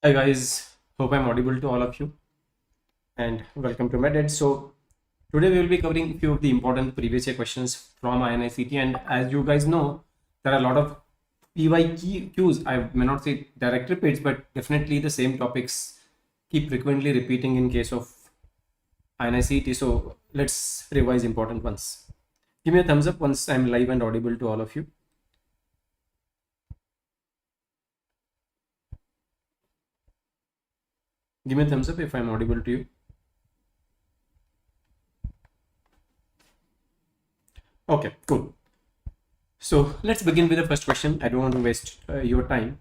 Hi guys, hope I'm audible to all of you and welcome to MedEd. So today we will be covering a few of the important previous year questions from INICET, and as you guys know, there are a lot of PYQs. I may not say direct repeats, but definitely the same topics keep frequently repeating in case of INICET. So let's revise important ones. Give me a thumbs up once I'm live and audible to all of you. Give me a thumbs up if I'm audible to you. Okay, cool. So let's begin with the first question. I don't want to waste your time.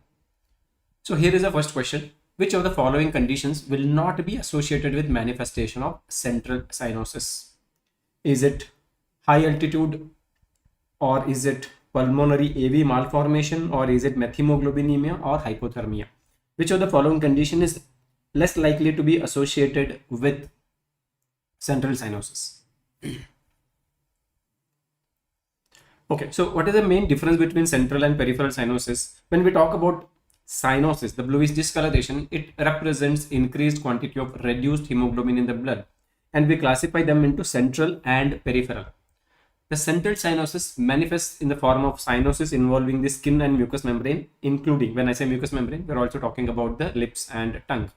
So here is the first question. Which of the following conditions will not be associated with manifestation of central cyanosis? Is it high altitude, or is it pulmonary AV malformation, or is it methemoglobinemia or hypothermia? Which of the following condition is less likely to be associated with central cyanosis? Okay, so what is the main difference between central and peripheral cyanosis? When we talk about cyanosis, the bluish discoloration, it represents increased quantity of reduced hemoglobin in the blood, and we classify them into central and peripheral. The central cyanosis manifests in the form of cyanosis involving the skin and mucous membrane, including, when I say mucous membrane, we're also talking about the lips and tongue.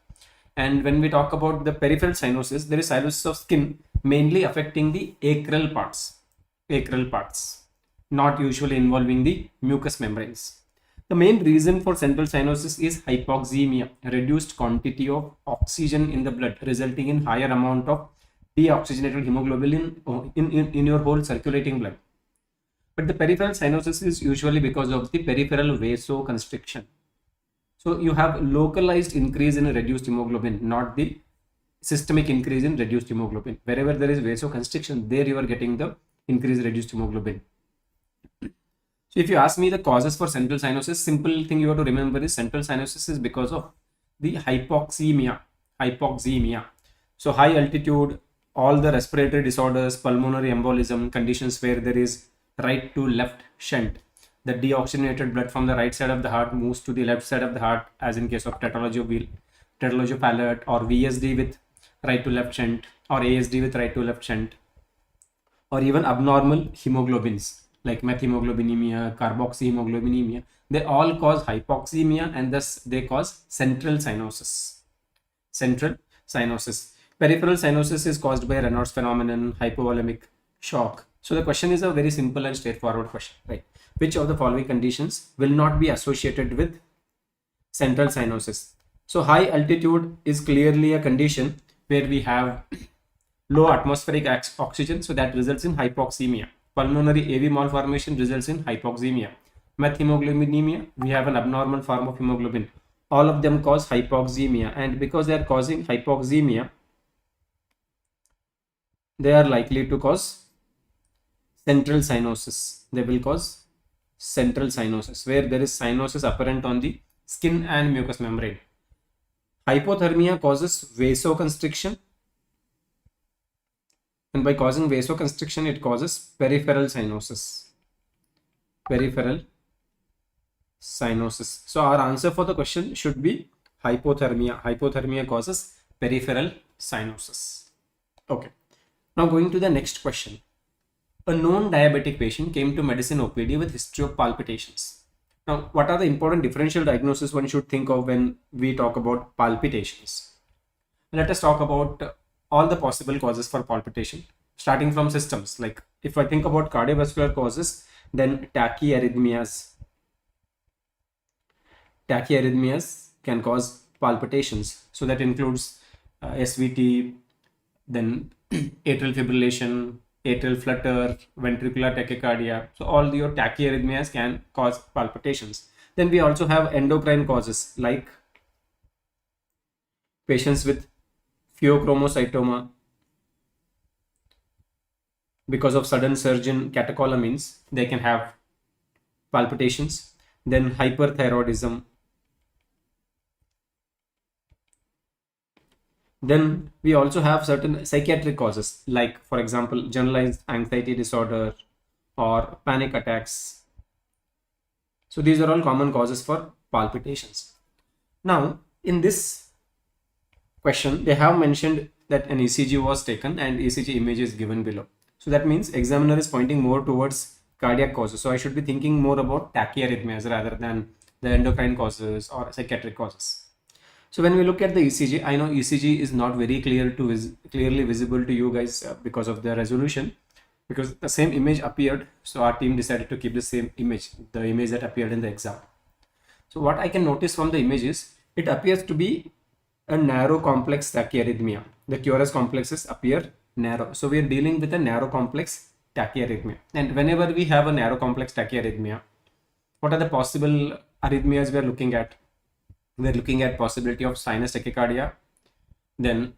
And when we talk about the peripheral cyanosis, there is cyanosis of skin mainly affecting the acral parts, not usually involving the mucous membranes. The main reason for central cyanosis is hypoxemia, reduced quantity of oxygen in the blood, resulting in higher amount of deoxygenated hemoglobin in your whole circulating blood. But the peripheral cyanosis is usually because of the peripheral vasoconstriction. So you have localized increase in reduced hemoglobin, not the systemic increase in reduced hemoglobin. Wherever there is vasoconstriction, there you are getting the increased reduced hemoglobin. So if you ask me the causes for central cyanosis, simple thing you have to remember is central cyanosis is because of the hypoxemia. So high altitude, all the respiratory disorders, pulmonary embolism, conditions where there is right to left shunt. The deoxygenated blood from the right side of the heart moves to the left side of the heart, as in case of tetralogy of Fallot, or VSD with right to left shunt, or ASD with right to left shunt, or even abnormal hemoglobins like methemoglobinemia, carboxyhemoglobinemia. They all cause hypoxemia, and thus they cause central cyanosis. Peripheral cyanosis is caused by Raynaud's phenomenon, hypovolemic shock. So the question is a very simple and straightforward question, right? Which of the following conditions will not be associated with central cyanosis? So high altitude is clearly a condition where we have low atmospheric oxygen, so that results in hypoxemia. Pulmonary AV malformation results in hypoxemia. Methemoglobinemia, we have an abnormal form of hemoglobin. All of them cause hypoxemia, and because they are causing hypoxemia, they are likely to cause central cyanosis. They will cause central cyanosis, where there is cyanosis apparent on the skin and mucous membrane. Hypothermia causes vasoconstriction, and by causing vasoconstriction, it causes peripheral cyanosis. So our answer for the question should be hypothermia. Hypothermia causes peripheral cyanosis. Okay. Now going to the next question. A known diabetic patient came to medicine OPD with history of palpitations. Now, what are the important differential diagnoses one should think of when we talk about palpitations? Let us talk about all the possible causes for palpitation, starting from systems. Like if I think about cardiovascular causes, then tachyarrhythmias can cause palpitations. So that includes SVT, then atrial fibrillation, atrial flutter, ventricular tachycardia. So all your tachyarrhythmias can cause palpitations. Then we also have endocrine causes like patients with pheochromocytoma, because of sudden surge in catecholamines, they can have palpitations. Then hyperthyroidism. Then we also have certain psychiatric causes, like for example, generalized anxiety disorder or panic attacks. So these are all common causes for palpitations. Now, in this question, they have mentioned that an ECG was taken and ECG image is given below. So that means examiner is pointing more towards cardiac causes. So I should be thinking more about tachyarrhythmias rather than the endocrine causes or psychiatric causes. So when we look at the ECG, I know ECG is not very clearly visible to you guys because of the resolution, because the same image appeared. So our team decided to keep the same image, the image that appeared in the exam. So what I can notice from the image is it appears to be a narrow complex tachyarrhythmia. The QRS complexes appear narrow. So we are dealing with a narrow complex tachyarrhythmia. And whenever we have a narrow complex tachyarrhythmia, what are the possible arrhythmias we are looking at? We are looking at possibility of sinus tachycardia, then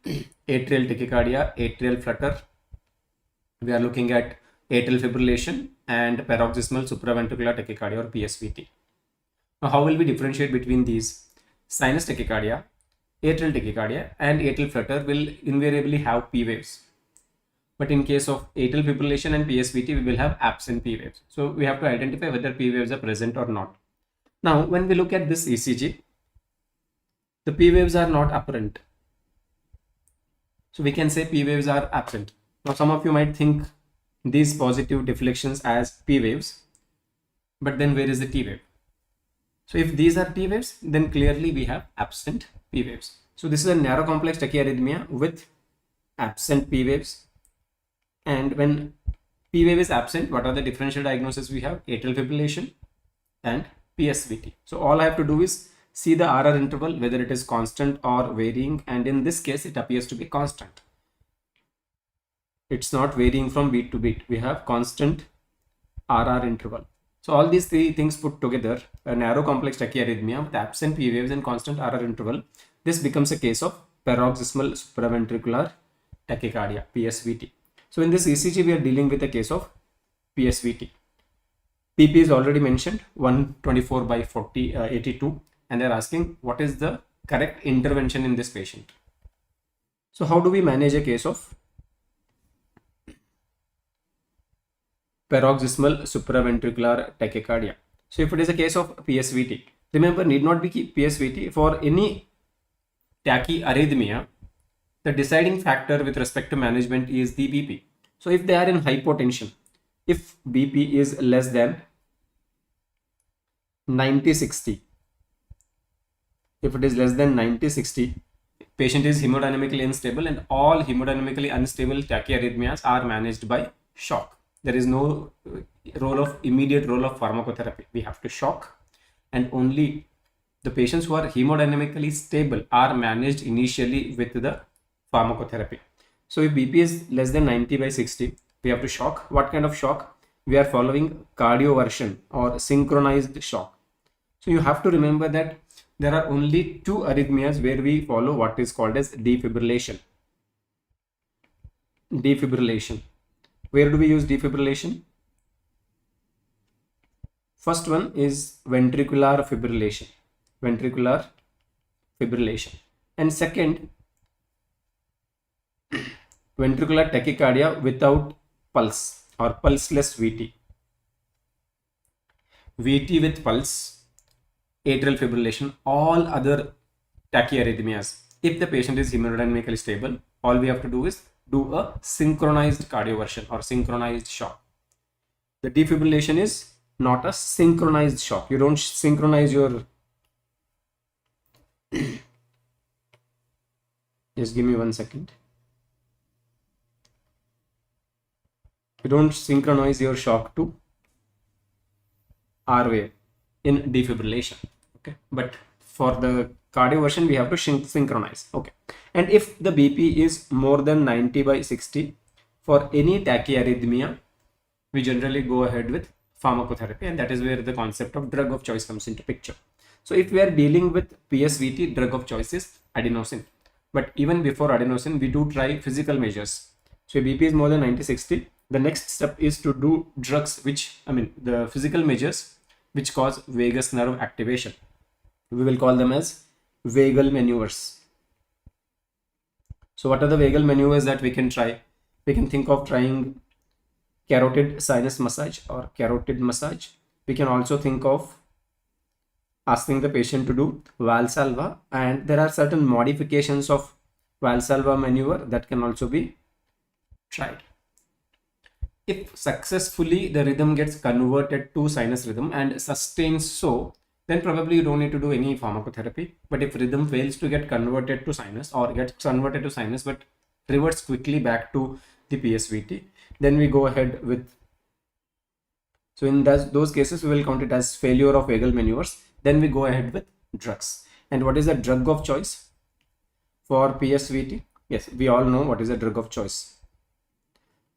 atrial tachycardia, atrial flutter. We are looking at atrial fibrillation and paroxysmal supraventricular tachycardia or PSVT. Now, how will we differentiate between these? Sinus tachycardia, atrial tachycardia and atrial flutter will invariably have P waves. But in case of atrial fibrillation and PSVT, we will have absent P waves. So we have to identify whether P waves are present or not. Now, when we look at this ECG, the P waves are not apparent. So we can say P waves are absent. Now, some of you might think these positive deflections as P waves, but then where is the T wave? So if these are T waves, then clearly we have absent P waves. So this is a narrow complex tachyarrhythmia with absent P waves. And when P wave is absent, what are the differential diagnoses we have? Atrial fibrillation and PSVT. So all I have to do is see the RR interval, whether it is constant or varying. And in this case, it appears to be constant. It's not varying from beat to beat. We have constant RR interval. So all these three things put together, a narrow complex tachyarrhythmia with absent P waves and constant RR interval, this becomes a case of paroxysmal supraventricular tachycardia, PSVT. So in this ECG, we are dealing with a case of PSVT. PP is already mentioned, 124 by 82, and they're asking what is the correct intervention in this patient. So how do we manage a case of paroxysmal supraventricular tachycardia? So if it is a case of PSVT, remember, need not be PSVT. For any tachyarrhythmia, the deciding factor with respect to management is the BP. So if they are in hypotension, if BP is less than 90/60, if it is less than 90/60, patient is hemodynamically unstable, and all hemodynamically unstable tachyarrhythmias are managed by shock. There is no immediate role of pharmacotherapy. We have to shock, and only the patients who are hemodynamically stable are managed initially with the pharmacotherapy. So if BP is less than 90/60, we have to shock. What kind of shock? We are following cardioversion or synchronized shock. So you have to remember that there are only two arrhythmias where we follow what is called as defibrillation. Defibrillation. Where do we use defibrillation? First one is ventricular fibrillation. Ventricular fibrillation. And second, ventricular tachycardia without pulse or pulseless VT. VT with pulse, atrial fibrillation, all other tachyarrhythmias. If the patient is hemodynamically stable, all we have to do is do a synchronized cardioversion or synchronized shock. The defibrillation is not a synchronized shock. You don't synchronize your just give me 1 second. You don't synchronize your shock to R wave in defibrillation. Okay, but for the cardioversion we have to synchronize. Okay, and if the BP is more than 90/60 for any tachyarrhythmia, we generally go ahead with pharmacotherapy, and that is where the concept of drug of choice comes into picture. So if we are dealing with PSVT, drug of choice is adenosine. But even before adenosine, we do try physical measures. So if BP is more than 90/60, the next step is to do drugs the physical measures which cause vagus nerve activation. We will call them as vagal maneuvers. So what are the vagal maneuvers that we can try? We can think of trying carotid sinus massage or carotid massage. We can also think of asking the patient to do Valsalva, and there are certain modifications of Valsalva maneuver that can also be tried. If successfully the rhythm gets converted to sinus rhythm and sustains so, then probably you don't need to do any pharmacotherapy. But if rhythm fails to get converted to sinus or gets converted to sinus but reverts quickly back to the PSVT, then we go ahead with, so in those cases we will count it as failure of vagal maneuvers. Then we go ahead with drugs. And what is the drug of choice for PSVT? Yes, we all know what is the drug of choice.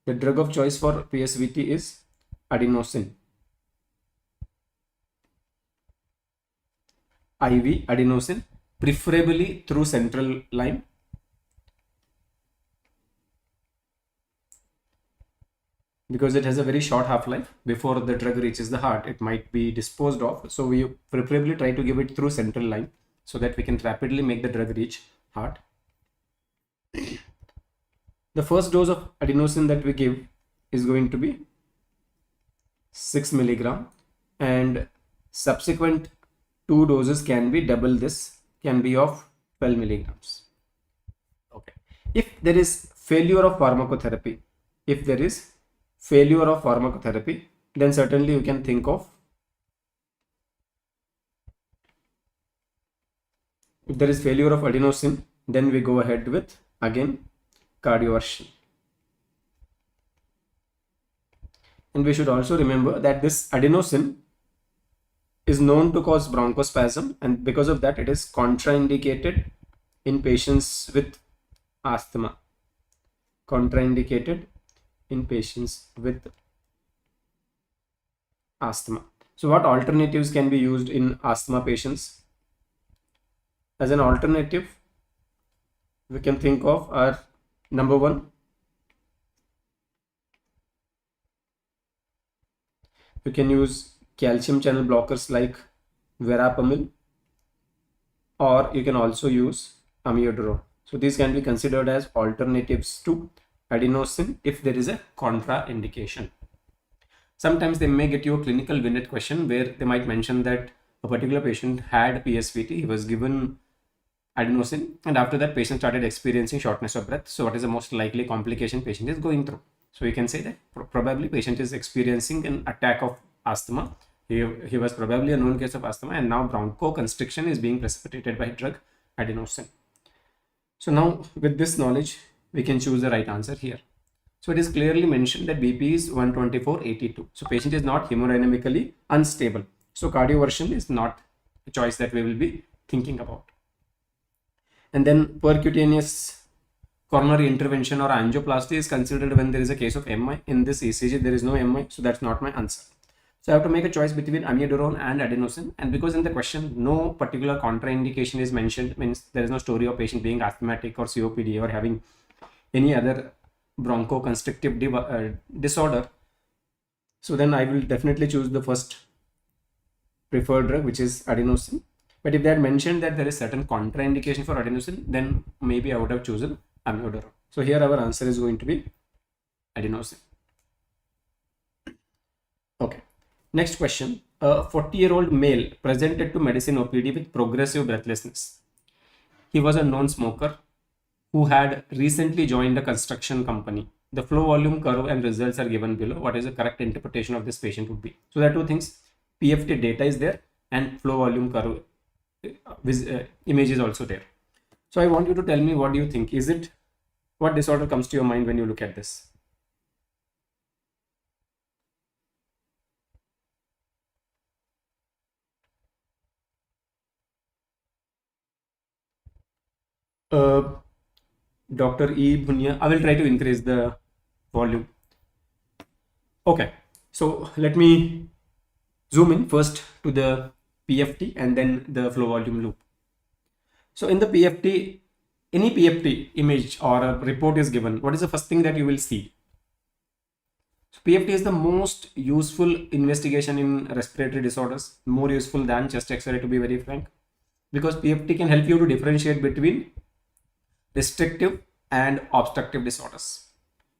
The drug of choice for PSVT is adenosine. IV adenosine, preferably through central line. Because it has a very short half-life. Before the drug reaches the heart, it might be disposed of. So we preferably try to give it through central line so that we can rapidly make the drug reach heart. The first dose of adenosine that we give is going to be 6 milligram, and subsequent 2 doses can be double this, can be of 12 milligrams. Okay. If there is failure of pharmacotherapy, then certainly you can think of, if there is failure of adenosine, then we go ahead with again cardioversion. And we should also remember that this adenosine is known to cause bronchospasm, and because of that it is contraindicated in patients with asthma. Contraindicated in patients with asthma. So what alternatives can be used in asthma patients? As an alternative, we can think of our number one, you can use calcium channel blockers like verapamil, or you can also use amiodarone. So these can be considered as alternatives to adenosine if there is a contraindication. Sometimes they may get you a clinical vignette question where they might mention that a particular patient had PSVT, he was given adenosine, and after that patient started experiencing shortness of breath. So what is the most likely complication patient is going through? So we can say that probably patient is experiencing an attack of asthma. He was probably a known case of asthma, and now bronchoconstriction is being precipitated by drug adenosine. So now with this knowledge, we can choose the right answer here. So it is clearly mentioned that BP is 124/82. So patient is not hemodynamically unstable. So cardioversion is not a choice that we will be thinking about. And then percutaneous coronary intervention or angioplasty is considered when there is a case of MI. In this ECG, there is no MI, so that's not my answer. So I have to make a choice between amiodarone and adenosine, and because in the question no particular contraindication is mentioned, means there is no story of patient being asthmatic or COPD or having any other bronchoconstrictive disorder, so then I will definitely choose the first preferred drug, which is adenosine. But if they had mentioned that there is certain contraindication for adenosine, then maybe I would have chosen amiodarone. So here our answer is going to be adenosine. Okay. Next question. A 40-year-old male presented to medicine OPD with progressive breathlessness. He was a non-smoker who had recently joined a construction company. The flow volume curve and results are given below. What is the correct interpretation of this patient would be? So there are two things. PFT data is there and flow volume curve image is also there. So I want you to tell me, what do you think? Is it, what disorder comes to your mind when you look at this? Dr. E. Bhunia, I will try to increase the volume. Okay, so let me zoom in first to the PFT and then the flow volume loop. So in the PFT, any PFT image or a report is given, what is the first thing that you will see? So PFT is the most useful investigation in respiratory disorders, more useful than chest X-ray, to be very frank, because PFT can help you to differentiate between restrictive and obstructive disorders.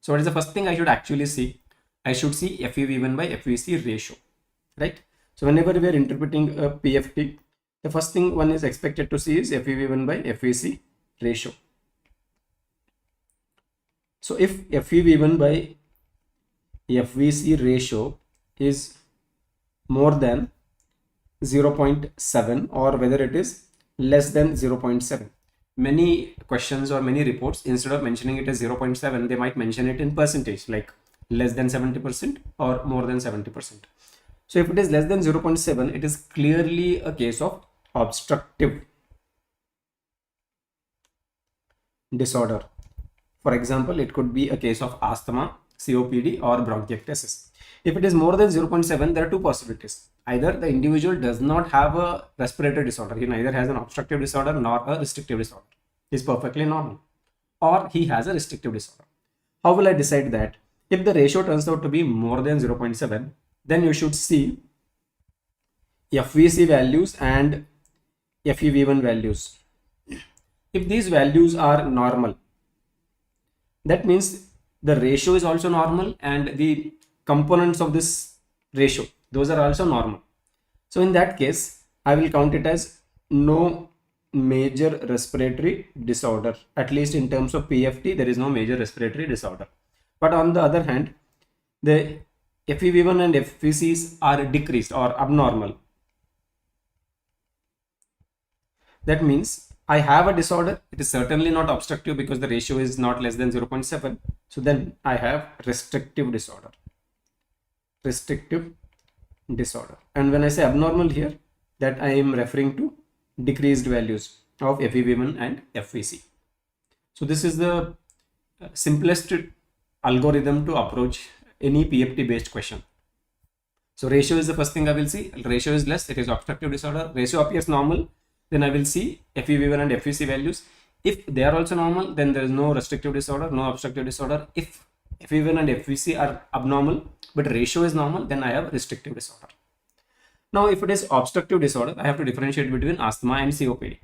So what is the first thing I should actually see? I should see FEV1 by FVC ratio, right? So whenever we are interpreting a PFT, The first thing one is expected to see is FEV1 by FVC ratio. So if FEV1 by FVC ratio is more than 0.7 or whether it is less than 0.7. Many questions or many reports, instead of mentioning it as 0.7, they might mention it in percentage, like less than 70% or more than 70%. So if it is less than 0.7, it is clearly a case of obstructive disorder. For example, it could be a case of asthma, COPD or bronchiectasis. If it is more than 0.7, there are two possibilities. Either the individual does not have a respiratory disorder. He neither has an obstructive disorder nor a restrictive disorder. He is perfectly normal. Or he has a restrictive disorder. How will I decide that? If the ratio turns out to be more than 0.7, then you should see FVC values and FEV1 values. If these values are normal, that means the ratio is also normal and the components of this ratio, those are also normal. So in that case, I will count it as no major respiratory disorder. At least in terms of PFT, there is no major respiratory disorder. But on the other hand, the FEV1 and FVCs are decreased or abnormal. That means I have a disorder. It is certainly not obstructive because the ratio is not less than 0.7. So then I have restrictive disorder. Restrictive disorder. And when I say abnormal here, that I am referring to decreased values of FEV1 and FVC. So this is the simplest algorithm to approach any PFT based question. So ratio is the first thing I will see. Ratio is less, it is obstructive disorder. Ratio appears normal, then I will see FEV1 and FVC values. If they are also normal, then there is no restrictive disorder, no obstructive disorder. If FEV1 and FVC are abnormal, but ratio is normal, then I have restrictive disorder. Now, if it is obstructive disorder, I have to differentiate between asthma and COPD.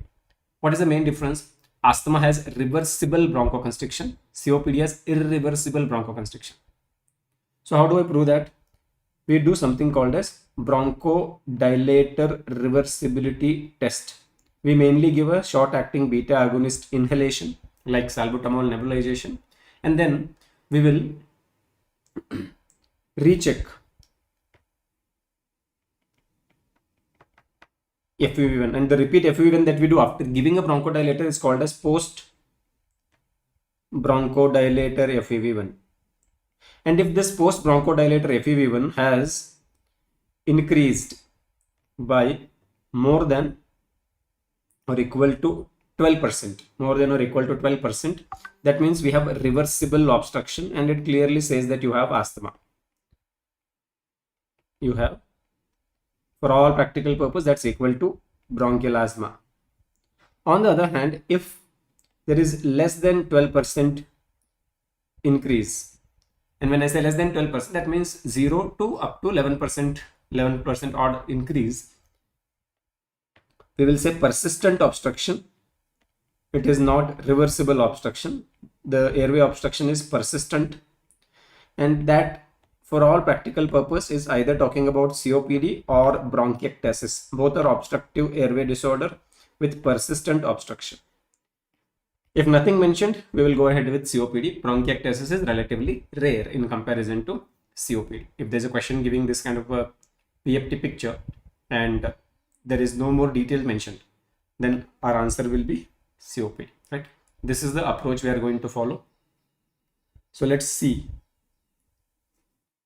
What is the main difference? Asthma has reversible bronchoconstriction. COPD has irreversible bronchoconstriction. So how do I prove that? We do something called as bronchodilator reversibility test. We mainly give a short-acting beta agonist inhalation like salbutamol nebulization, and then we will recheck FEV1, and the repeat FEV1 that we do after giving a bronchodilator is called as post bronchodilator FEV1. And if this post bronchodilator FEV1 has increased by more than or equal to 12%, more than or equal to 12%, that means we have a reversible obstruction, and it clearly says that you have asthma. You have, for all practical purpose, that's equal to bronchial asthma. On the other hand, if there is less than 12% increase, and when I say less than 12%, that means 0 to up to 11% odd increase, we will say persistent obstruction. It is not reversible obstruction. The airway obstruction is persistent, and that for all practical purpose is either talking about COPD or bronchiectasis. Both are obstructive airway disorder with persistent obstruction. If nothing mentioned, we will go ahead with COPD. Bronchiectasis is relatively rare in comparison to COPD. If there's a question giving this kind of a PFT picture and there is no more detail mentioned, then our answer will be COPD, right? This is the approach we are going to follow. So let's see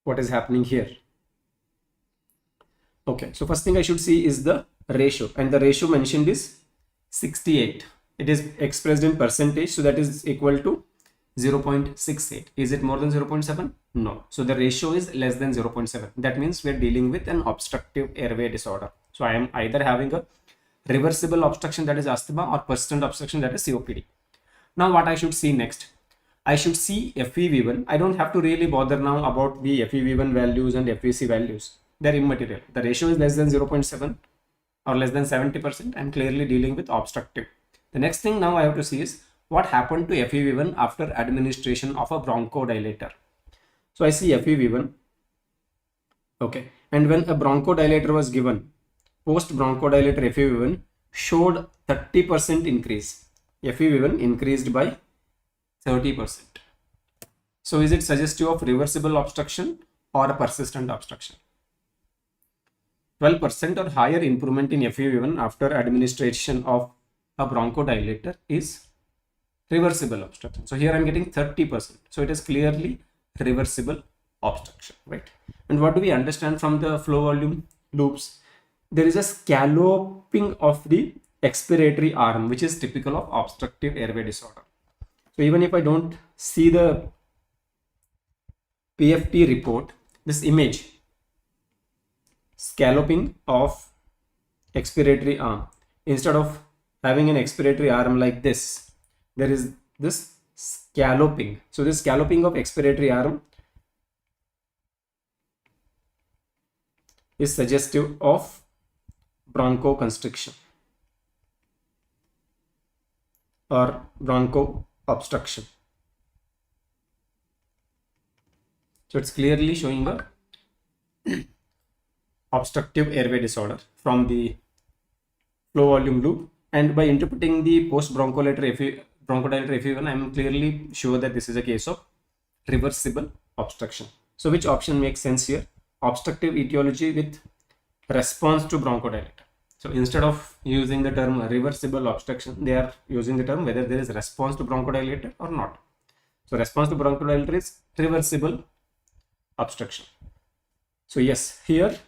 what is happening here. Okay, so first thing I should see is the ratio, and the ratio mentioned is 68. It is expressed in percentage, so that is equal to 0.68. Is it more than 0.7? No. So the ratio is less than 0.7. That means we are dealing with an obstructive airway disorder. So I am either having a reversible obstruction, that is asthma, or persistent obstruction, that is COPD. Now what I should see next? I should see FEV1. I don't have to really bother now about the FEV1 values and FVC values. They're immaterial. The ratio is less than 0.7 or less than 70%. I'm clearly dealing with obstructive. The next thing now I have to see is what happened to FEV1 after administration of a bronchodilator. So I see FEV1. Okay. And when a bronchodilator was given, post bronchodilator FEV1 showed 30% increase. FEV1 increased by 30%. So is it suggestive of reversible obstruction or a persistent obstruction? 12% or higher improvement in FEV1 after administration of a bronchodilator is reversible obstruction. So here I'm getting 30%. So it is clearly reversible obstruction, right? And what do we understand from the flow volume loops? There is a scalloping of the expiratory arm, which is typical of obstructive airway disorder. So even if I don't see the PFT report, this image, scalloping of expiratory arm, instead of having an expiratory arm like this, there is this scalloping. So this scalloping of expiratory arm is suggestive of bronchoconstriction or broncho-obstruction. So it's clearly showing a obstructive airway disorder from the flow volume loop, and by interpreting the post-bronchodilator FEV1, I am clearly sure that this is a case of reversible obstruction. So which option makes sense here? Obstructive etiology with response to bronchodilator. So instead of using the term reversible obstruction, they are using the term whether there is response to bronchodilator or not. So response to bronchodilator is reversible obstruction. So yes, here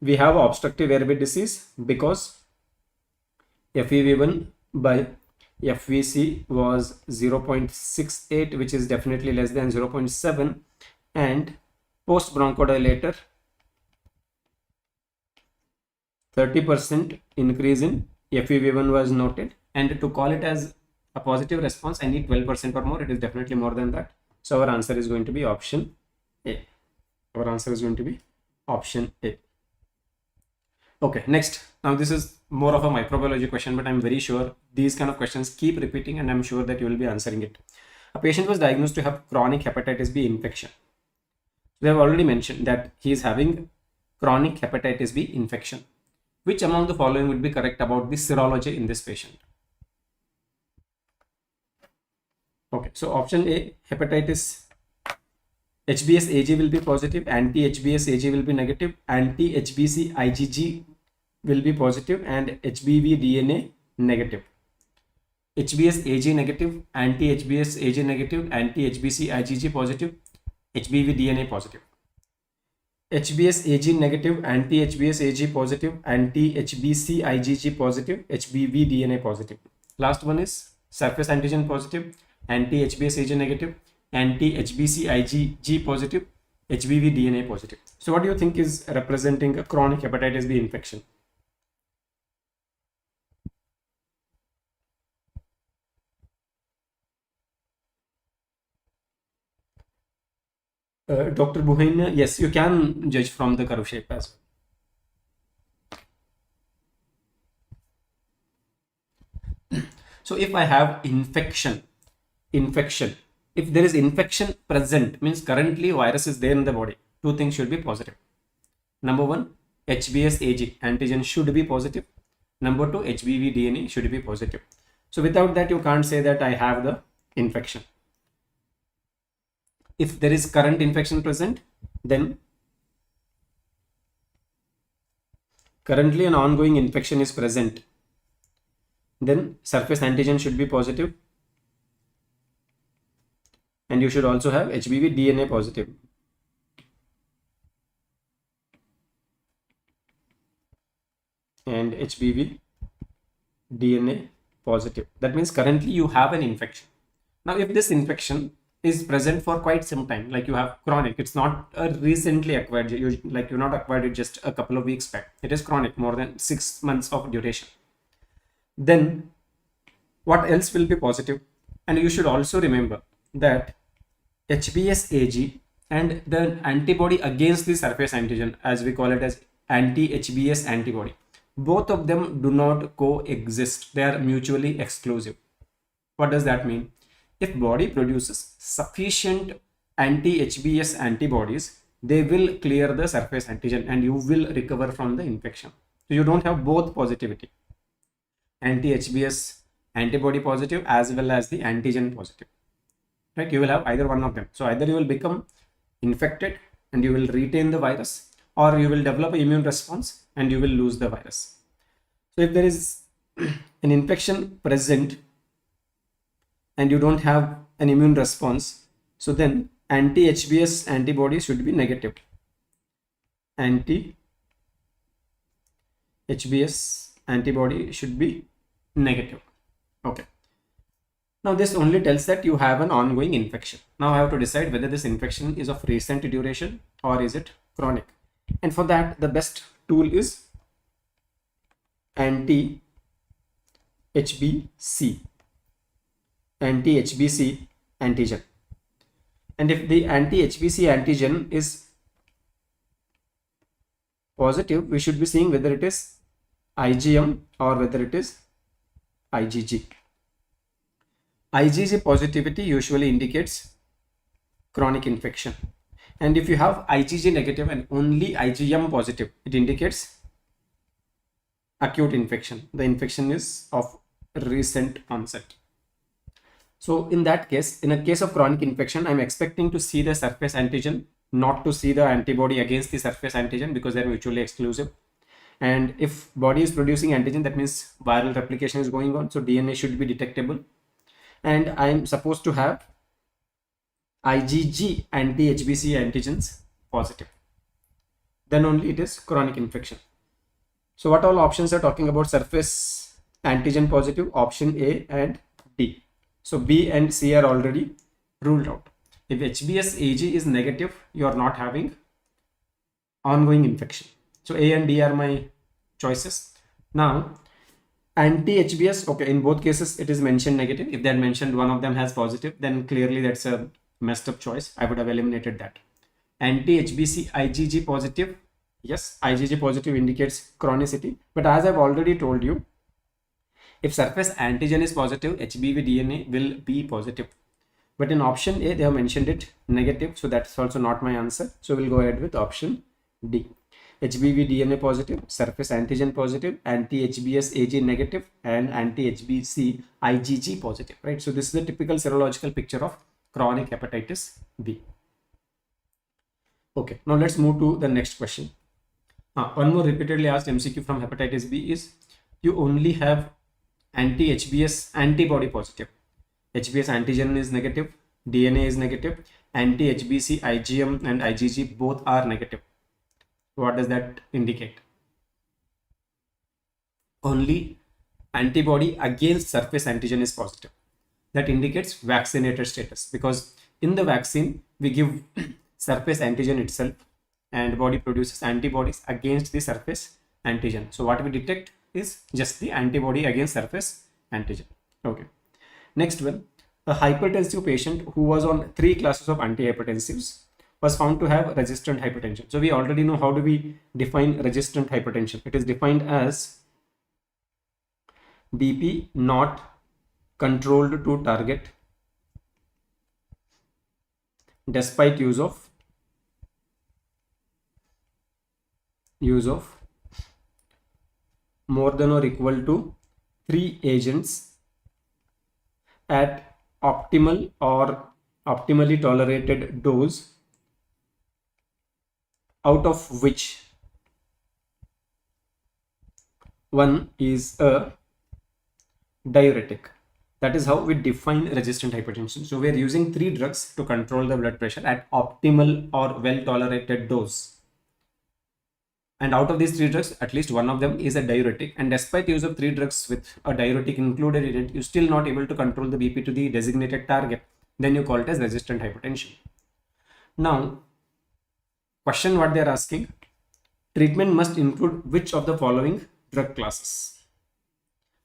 we have obstructive airway disease because FEV1 by FVC was 0.68, which is definitely less than 0.7, and post bronchodilator 30% increase in FEV1 was noted, and to call it as a positive response I need 12% or more. It is definitely more than that. So our answer is going to be option A. Our answer is going to be option A. Okay, next. Now this is more of a microbiology question, but I'm very sure these kind of questions keep repeating and I'm sure that you will be answering it. A patient was diagnosed to have chronic hepatitis B infection. We have already mentioned that he is having chronic hepatitis B infection. Which among the following would be correct about the serology in this patient? Okay, so option A, hepatitis HBs AG will be positive, anti-HBs AG will be negative, anti-HBC IgG will be positive, and HBV DNA negative. HBs AG negative, anti-HBs AG negative, anti-HBC IgG positive, HBV DNA positive. HBs AG negative, anti-HBs AG positive, anti-HBC IgG positive, HBV DNA positive. Last one is surface antigen positive, anti-HBs AG negative, anti-HBC IgG positive, HBV DNA positive. So what do you think is representing a chronic hepatitis B infection? Dr. Buhain, yes, you can judge from the curve shape as well. So if I have infection, if there is infection present, means currently virus is there in the body, two things should be positive. Number one, HBs AG antigen should be positive. Number two, HBV DNA should be positive. So without that, you can't say that I have the infection. If there is current infection present, then currently an ongoing infection is present, then surface antigen should be positive, and you should also have HBV DNA positive. And HBV DNA positive. That means currently you have an infection. Now if this infection is present for quite some time, like you have chronic, it's not a recently acquired, you not acquired it just a couple of weeks back, it is chronic, more than 6 months of duration, then what else will be positive? And you should also remember that HBs AG and the antibody against the surface antigen, as we call it as anti-HBs antibody, both of them do not coexist, they are mutually exclusive. What does that mean? If body produces sufficient anti-HBs antibodies, they will clear the surface antigen and you will recover from the infection. So you don't have both positivity. anti-HBs antibody positive as well as the antigen positive, right? You will have either one of them. So either you will become infected and you will retain the virus, or you will develop an immune response and you will lose the virus. So if there is an infection present and you don't have an immune response, so then anti-HBs antibody should be negative. Anti-HBs antibody should be negative. Okay. Now this only tells that you have an ongoing infection. Now I have to decide whether this infection is of recent duration or is it chronic. And for that, the best tool is anti-HBC antigen. And if the anti-HBC antigen is positive, we should be seeing whether it is IgM or whether it is IgG. IgG positivity usually indicates chronic infection. And if you have IgG negative and only IgM positive, it indicates acute infection. The infection is of recent onset. So in that case, in a case of chronic infection, I'm expecting to see the surface antigen, not to see the antibody against the surface antigen, because they're mutually exclusive. And if body is producing antigen, that means viral replication is going on. So DNA should be detectable. And I'm supposed to have IgG anti-HBC antigens positive. Then only it is chronic infection. So what all options are talking about? Surface antigen positive, option A and D. So B and C are already ruled out. If HBs AG is negative, you are not having ongoing infection. So A and D are my choices. Now anti-HBs, okay, in both cases it is mentioned negative. If they had mentioned one of them has positive, then clearly that's a messed up choice. I would have eliminated that. Anti-HBC IgG positive, yes, IgG positive indicates chronicity. But as I've already told you, if surface antigen is positive, HBV DNA will be positive. But in option A, they have mentioned it negative. So that's also not my answer. So we'll go ahead with option D. HBV DNA positive, surface antigen positive, anti-HBs AG negative, and anti-HBC IgG positive, right? So this is the typical serological picture of chronic hepatitis B. Okay, now let's move to the next question. One more repeatedly asked MCQ from hepatitis B is, you only have anti-HBs antibody positive. HBs antigen is negative, DNA is negative, anti-HBC IgM and IgG both are negative. What does that indicate? Only antibody against surface antigen is positive. That indicates vaccinated status, because in the vaccine we give surface antigen itself and body produces antibodies against the surface antigen. So what we detect is just the antibody against surface antigen. Okay. Next one, a hypertensive patient who was on 3 classes of antihypertensives was found to have resistant hypertension. So we already know how do we define resistant hypertension. It is defined as BP not controlled to target despite use of more than or equal to 3 agents at optimal or optimally tolerated dose, out of which one is a diuretic. That is how we define resistant hypertension. So we are using 3 drugs to control the blood pressure at optimal or well tolerated dose. And out of these 3 drugs, at least one of them is a diuretic. And despite use of 3 drugs with a diuretic included in it, you're still not able to control the BP to the designated target. Then you call it as resistant hypertension. Now, question what they are asking, treatment must include which of the following drug classes?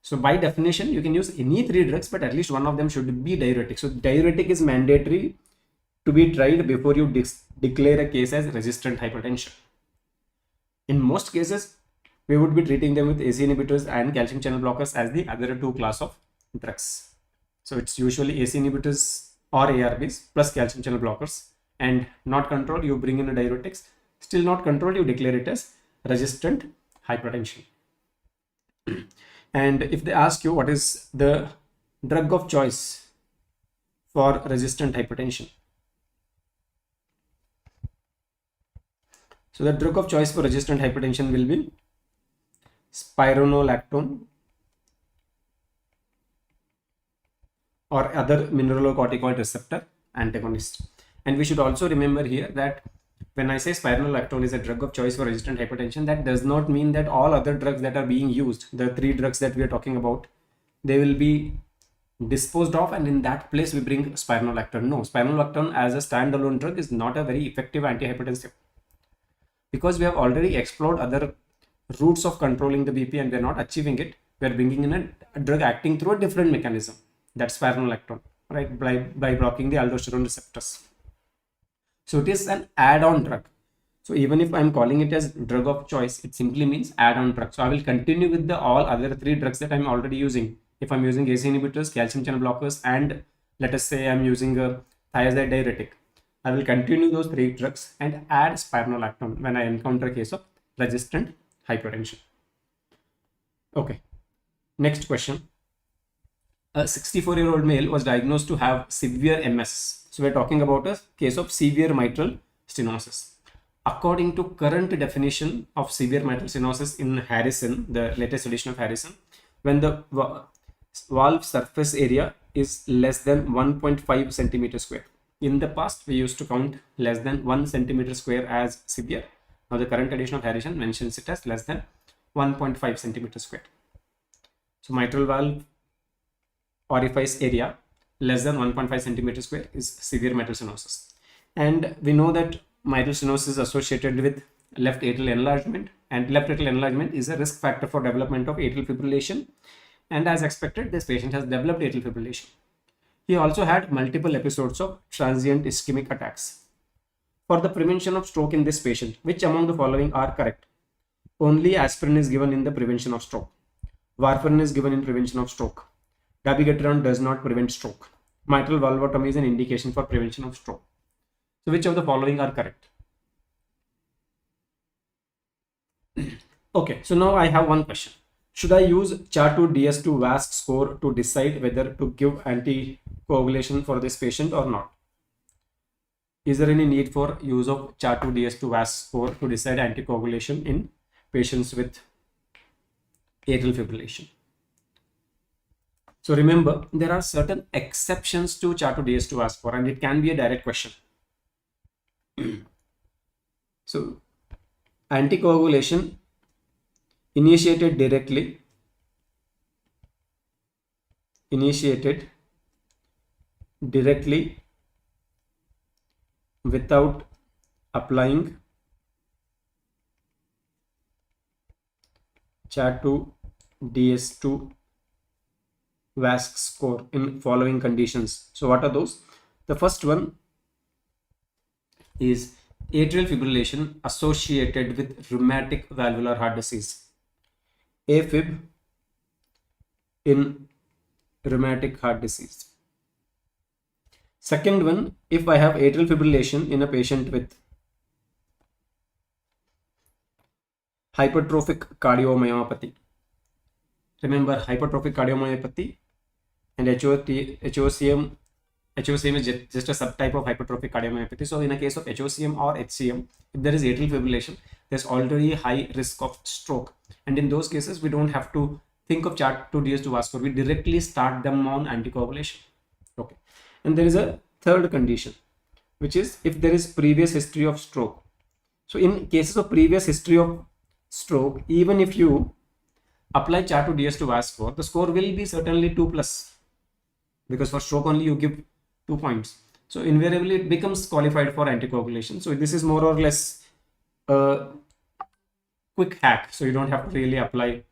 So by definition, you can use any 3 drugs, but at least one of them should be diuretic. So diuretic is mandatory to be tried before you declare a case as resistant hypertension. In most cases, we would be treating them with AC inhibitors and calcium channel blockers as the other 2 class of drugs. So it's usually AC inhibitors or ARBs plus calcium channel blockers. And not controlled, you bring in a diuretics. Still not controlled, you declare it as resistant hypertension. And if they ask you what is the drug of choice for resistant hypertension, so the drug of choice for resistant hypertension will be spironolactone or other mineralocorticoid receptor antagonist. And we should also remember here that when I say spironolactone is a drug of choice for resistant hypertension, that does not mean that all other drugs that are being used, the 3 drugs that we are talking about, they will be disposed of and in that place we bring spironolactone. No, spironolactone as a standalone drug is not a very effective antihypertensive, because we have already explored other routes of controlling the BP and we are not achieving it. We are bringing in a drug acting through a different mechanism, that's spironolactone, right, by blocking the aldosterone receptors. So it is an add-on drug. So even if I'm calling it as drug of choice, it simply means add-on drug. So I will continue with the all other 3 drugs that I'm already using. If I'm using ACE inhibitors, calcium channel blockers, and let us say I'm using a thiazide diuretic, I will continue those 3 drugs and add spironolactone when I encounter a case of resistant hypertension. Okay, next question. A 64-year-old male was diagnosed to have severe MS. So we're talking about a case of severe mitral stenosis. According to current definition of severe mitral stenosis in Harrison, the latest edition of Harrison, when the valve surface area is less than 1.5 centimeter square. In the past, we used to count less than 1 centimeter square as severe. Now the current edition of Harrison mentions it as less than 1.5 centimeter square. So mitral valve orifice area less than 1.5 centimeter square is severe mitral stenosis. And we know that mitral stenosis is associated with left atrial enlargement, and left atrial enlargement is a risk factor for development of atrial fibrillation. And as expected, this patient has developed atrial fibrillation. He also had multiple episodes of transient ischemic attacks. For the prevention of stroke in this patient, which among the following are correct? Only aspirin is given in the prevention of stroke. Warfarin is given in prevention of stroke. Dabigatran does not prevent stroke. Mitral valvotomy is an indication for prevention of stroke. So which of the following are correct? Okay, so now I have one question. Should I use CHA2DS2 VASC score to decide whether to give anticoagulation for this patient or not? Is there any need for use of CHA2DS2 VASC score to decide anticoagulation in patients with atrial fibrillation? So remember, there are certain exceptions to CHA2DS2 VASC score, and it can be a direct question. So anticoagulation initiated directly without applying CHA2DS2 VASC score in following conditions. So what are those? The first one is atrial fibrillation associated with rheumatic valvular heart disease. AFib in rheumatic heart disease. Second one, if I have atrial fibrillation in a patient with hypertrophic cardiomyopathy. Remember, hypertrophic cardiomyopathy and HOCM is just a subtype of hypertrophic cardiomyopathy. So in a case of HOCM or HCM, if there is atrial fibrillation, there's already high risk of stroke. And in those cases, we don't have to think of CHA2DS2 VASC score. We directly start them on anticoagulation. Okay. And there is a third condition, which is if there is previous history of stroke. So in cases of previous history of stroke, even if you apply CHA2DS2 VASC score, the score will be certainly 2+, because for stroke only you give 2 points. So invariably it becomes qualified for anticoagulation. So this is more or less a quick hack. So you don't have to really apply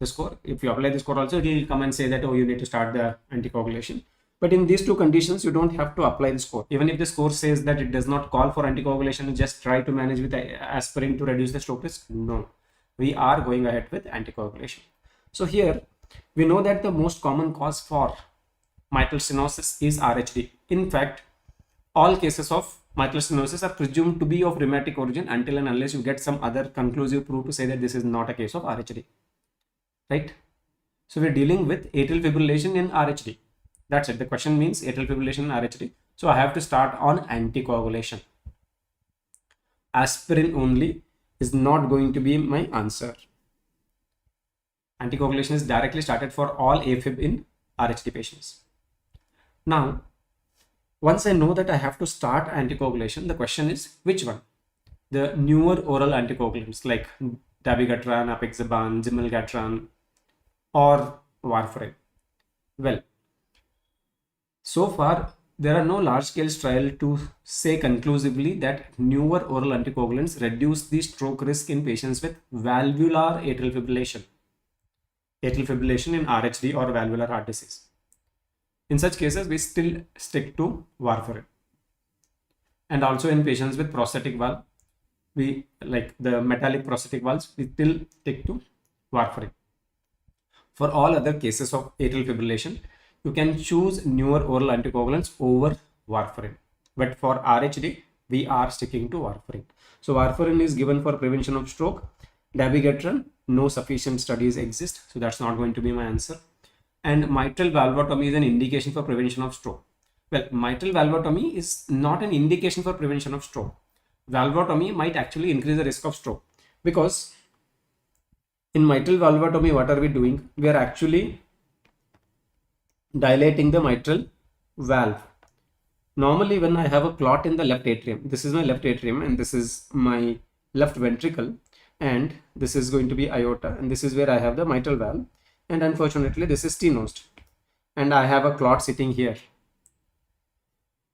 the score. If you apply the score also, it will come and say that, oh, you need to start the anticoagulation. But in these two conditions, you don't have to apply the score. Even if the score says that it does not call for anticoagulation, just try to manage with aspirin to reduce the stroke risk. No, we are going ahead with anticoagulation. So here we know that the most common cause for mitral stenosis is RHD. In fact, all cases of mitral stenosis are presumed to be of rheumatic origin until and unless you get some other conclusive proof to say that this is not a case of RHD, right? So we're dealing with atrial fibrillation in RHD. That's it. The question means atrial fibrillation in RHD. So I have to start on anticoagulation. Aspirin only is not going to be my answer. Anticoagulation is directly started for all AFib in RHD patients. Now, once I know that I have to start anticoagulation, the question is which one? The newer oral anticoagulants like dabigatran, apixaban, zimilgatran, or warfarin. Well, so far there are no large-scale trials to say conclusively that newer oral anticoagulants reduce the stroke risk in patients with valvular atrial fibrillation in RHD or valvular heart disease. In such cases, we still stick to warfarin. And also in patients with prosthetic valve, we like the metallic prosthetic valves, we still stick to warfarin. For all other cases of atrial fibrillation, you can choose newer oral anticoagulants over warfarin. But for RHD, we are sticking to warfarin. So warfarin is given for prevention of stroke. Dabigatran, no sufficient studies exist, so that's not going to be my answer. And mitral valvotomy is an indication for prevention of stroke. Well, mitral valvotomy is not an indication for prevention of stroke. Valvotomy might actually increase the risk of stroke, because in mitral valvotomy, what are we doing? We are actually dilating the mitral valve. Normally, when I have a clot in the left atrium, this is my left atrium and this is my left ventricle, and this is going to be aorta, and this is where I have the mitral valve, and unfortunately this is stenosed and I have a clot sitting here.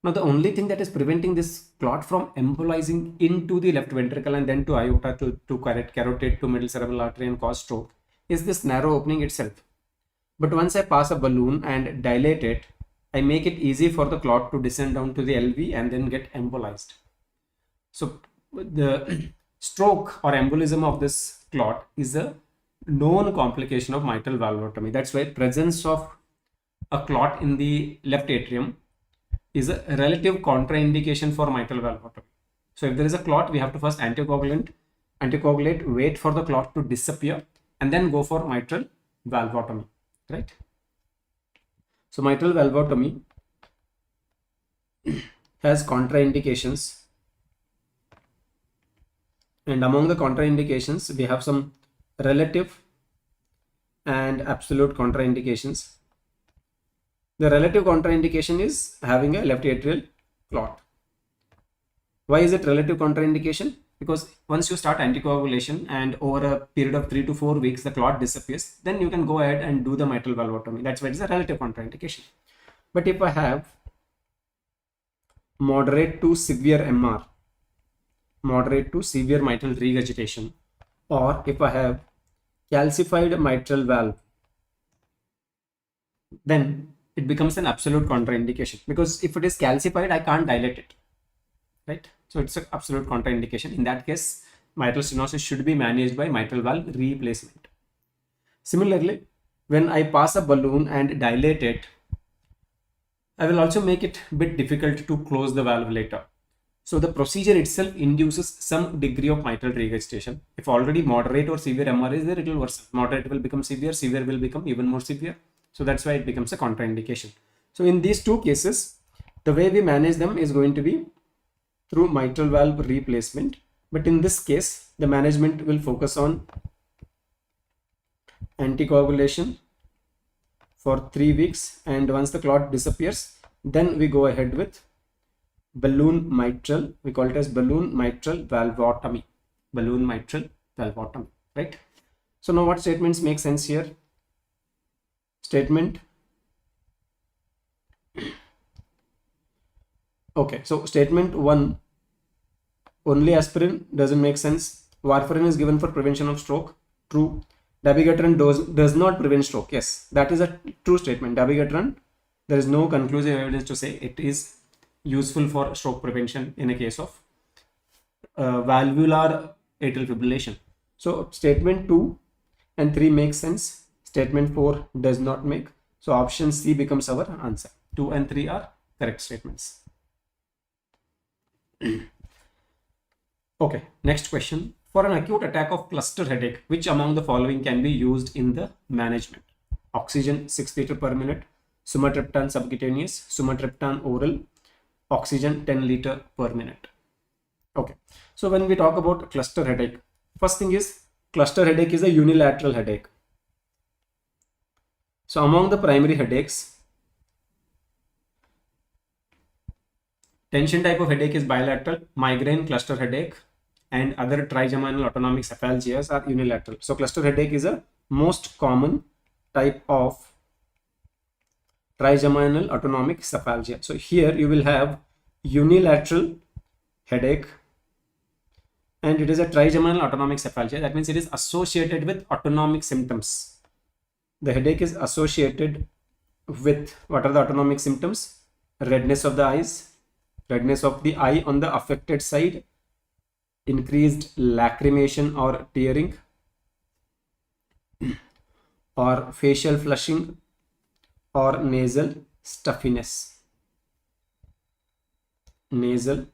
Now the only thing that is preventing this clot from embolizing into the left ventricle and then to aorta to carotid to middle cerebral artery and cause stroke is this narrow opening itself. But once I pass a balloon and dilate it, I make it easy for the clot to descend down to the LV and then get embolized. So the stroke or embolism of this clot is a known complication of mitral valvotomy. That's why presence of a clot in the left atrium is a relative contraindication for mitral valvotomy. So if there is a clot, we have to first anticoagulate, wait for the clot to disappear, and then go for mitral valvotomy, right? So mitral valvotomy has contraindications, and among the contraindications we have some relative and absolute contraindications. The relative contraindication is having a left atrial clot. Why is it relative contraindication? Because once you start anticoagulation and over a period of 3 to 4 weeks the clot disappears, then you can go ahead and do the mitral valvotomy. That's why it's a relative contraindication. But if I have moderate to severe MR, moderate to severe mitral regurgitation, or if I have calcified mitral valve, then it becomes an absolute contraindication, because if it is calcified, I can't dilate it, right? So it's an absolute contraindication. In that case, mitral stenosis should be managed by mitral valve replacement. Similarly, when I pass a balloon and dilate it, I will also make it a bit difficult to close the valve later. So the procedure itself induces some degree of mitral regurgitation. If already moderate or severe MR is there, it will worsen. Moderate will become severe, severe will become even more severe. So that's why it becomes a contraindication. So in these two cases, the way we manage them is going to be through mitral valve replacement. But in this case, the management will focus on anticoagulation for 3 weeks. And once the clot disappears, then we go ahead with balloon mitral. We call it as balloon mitral valvotomy. Balloon mitral valvotomy, right? So now what statements make sense here? Statement. Okay, so statement 1, only aspirin doesn't make sense. Warfarin is given for prevention of stroke. True. Dabigatran does not prevent stroke. Yes, that is a true statement. Dabigatran, there is no conclusive evidence to say it is useful for stroke prevention in a case of valvular atrial fibrillation. So statement 2 and 3 make sense. Statement 4 does not make. So option C becomes our answer. 2 and 3 are correct statements. Okay, next question. For an acute attack of cluster headache, which among the following can be used in the management? oxygen 6 liter per minute, sumatriptan subcutaneous, sumatriptan oral, oxygen 10 liter per minute. Okay, so when we talk about cluster headache, first thing is cluster headache is a unilateral headache. So among the primary headaches, tension type of headache is bilateral, migraine, cluster headache, and other trigeminal autonomic cephalgias are unilateral. So cluster headache is a most common type of trigeminal autonomic cephalgia. So here you will have unilateral headache, and it is a trigeminal autonomic cephalgia. That means it is associated with autonomic symptoms. The headache is associated with, what are the autonomic symptoms? Redness of the eyes, redness of the eye on the affected side, increased lacrimation or tearing, or facial flushing, or nasal stuffiness. Nasal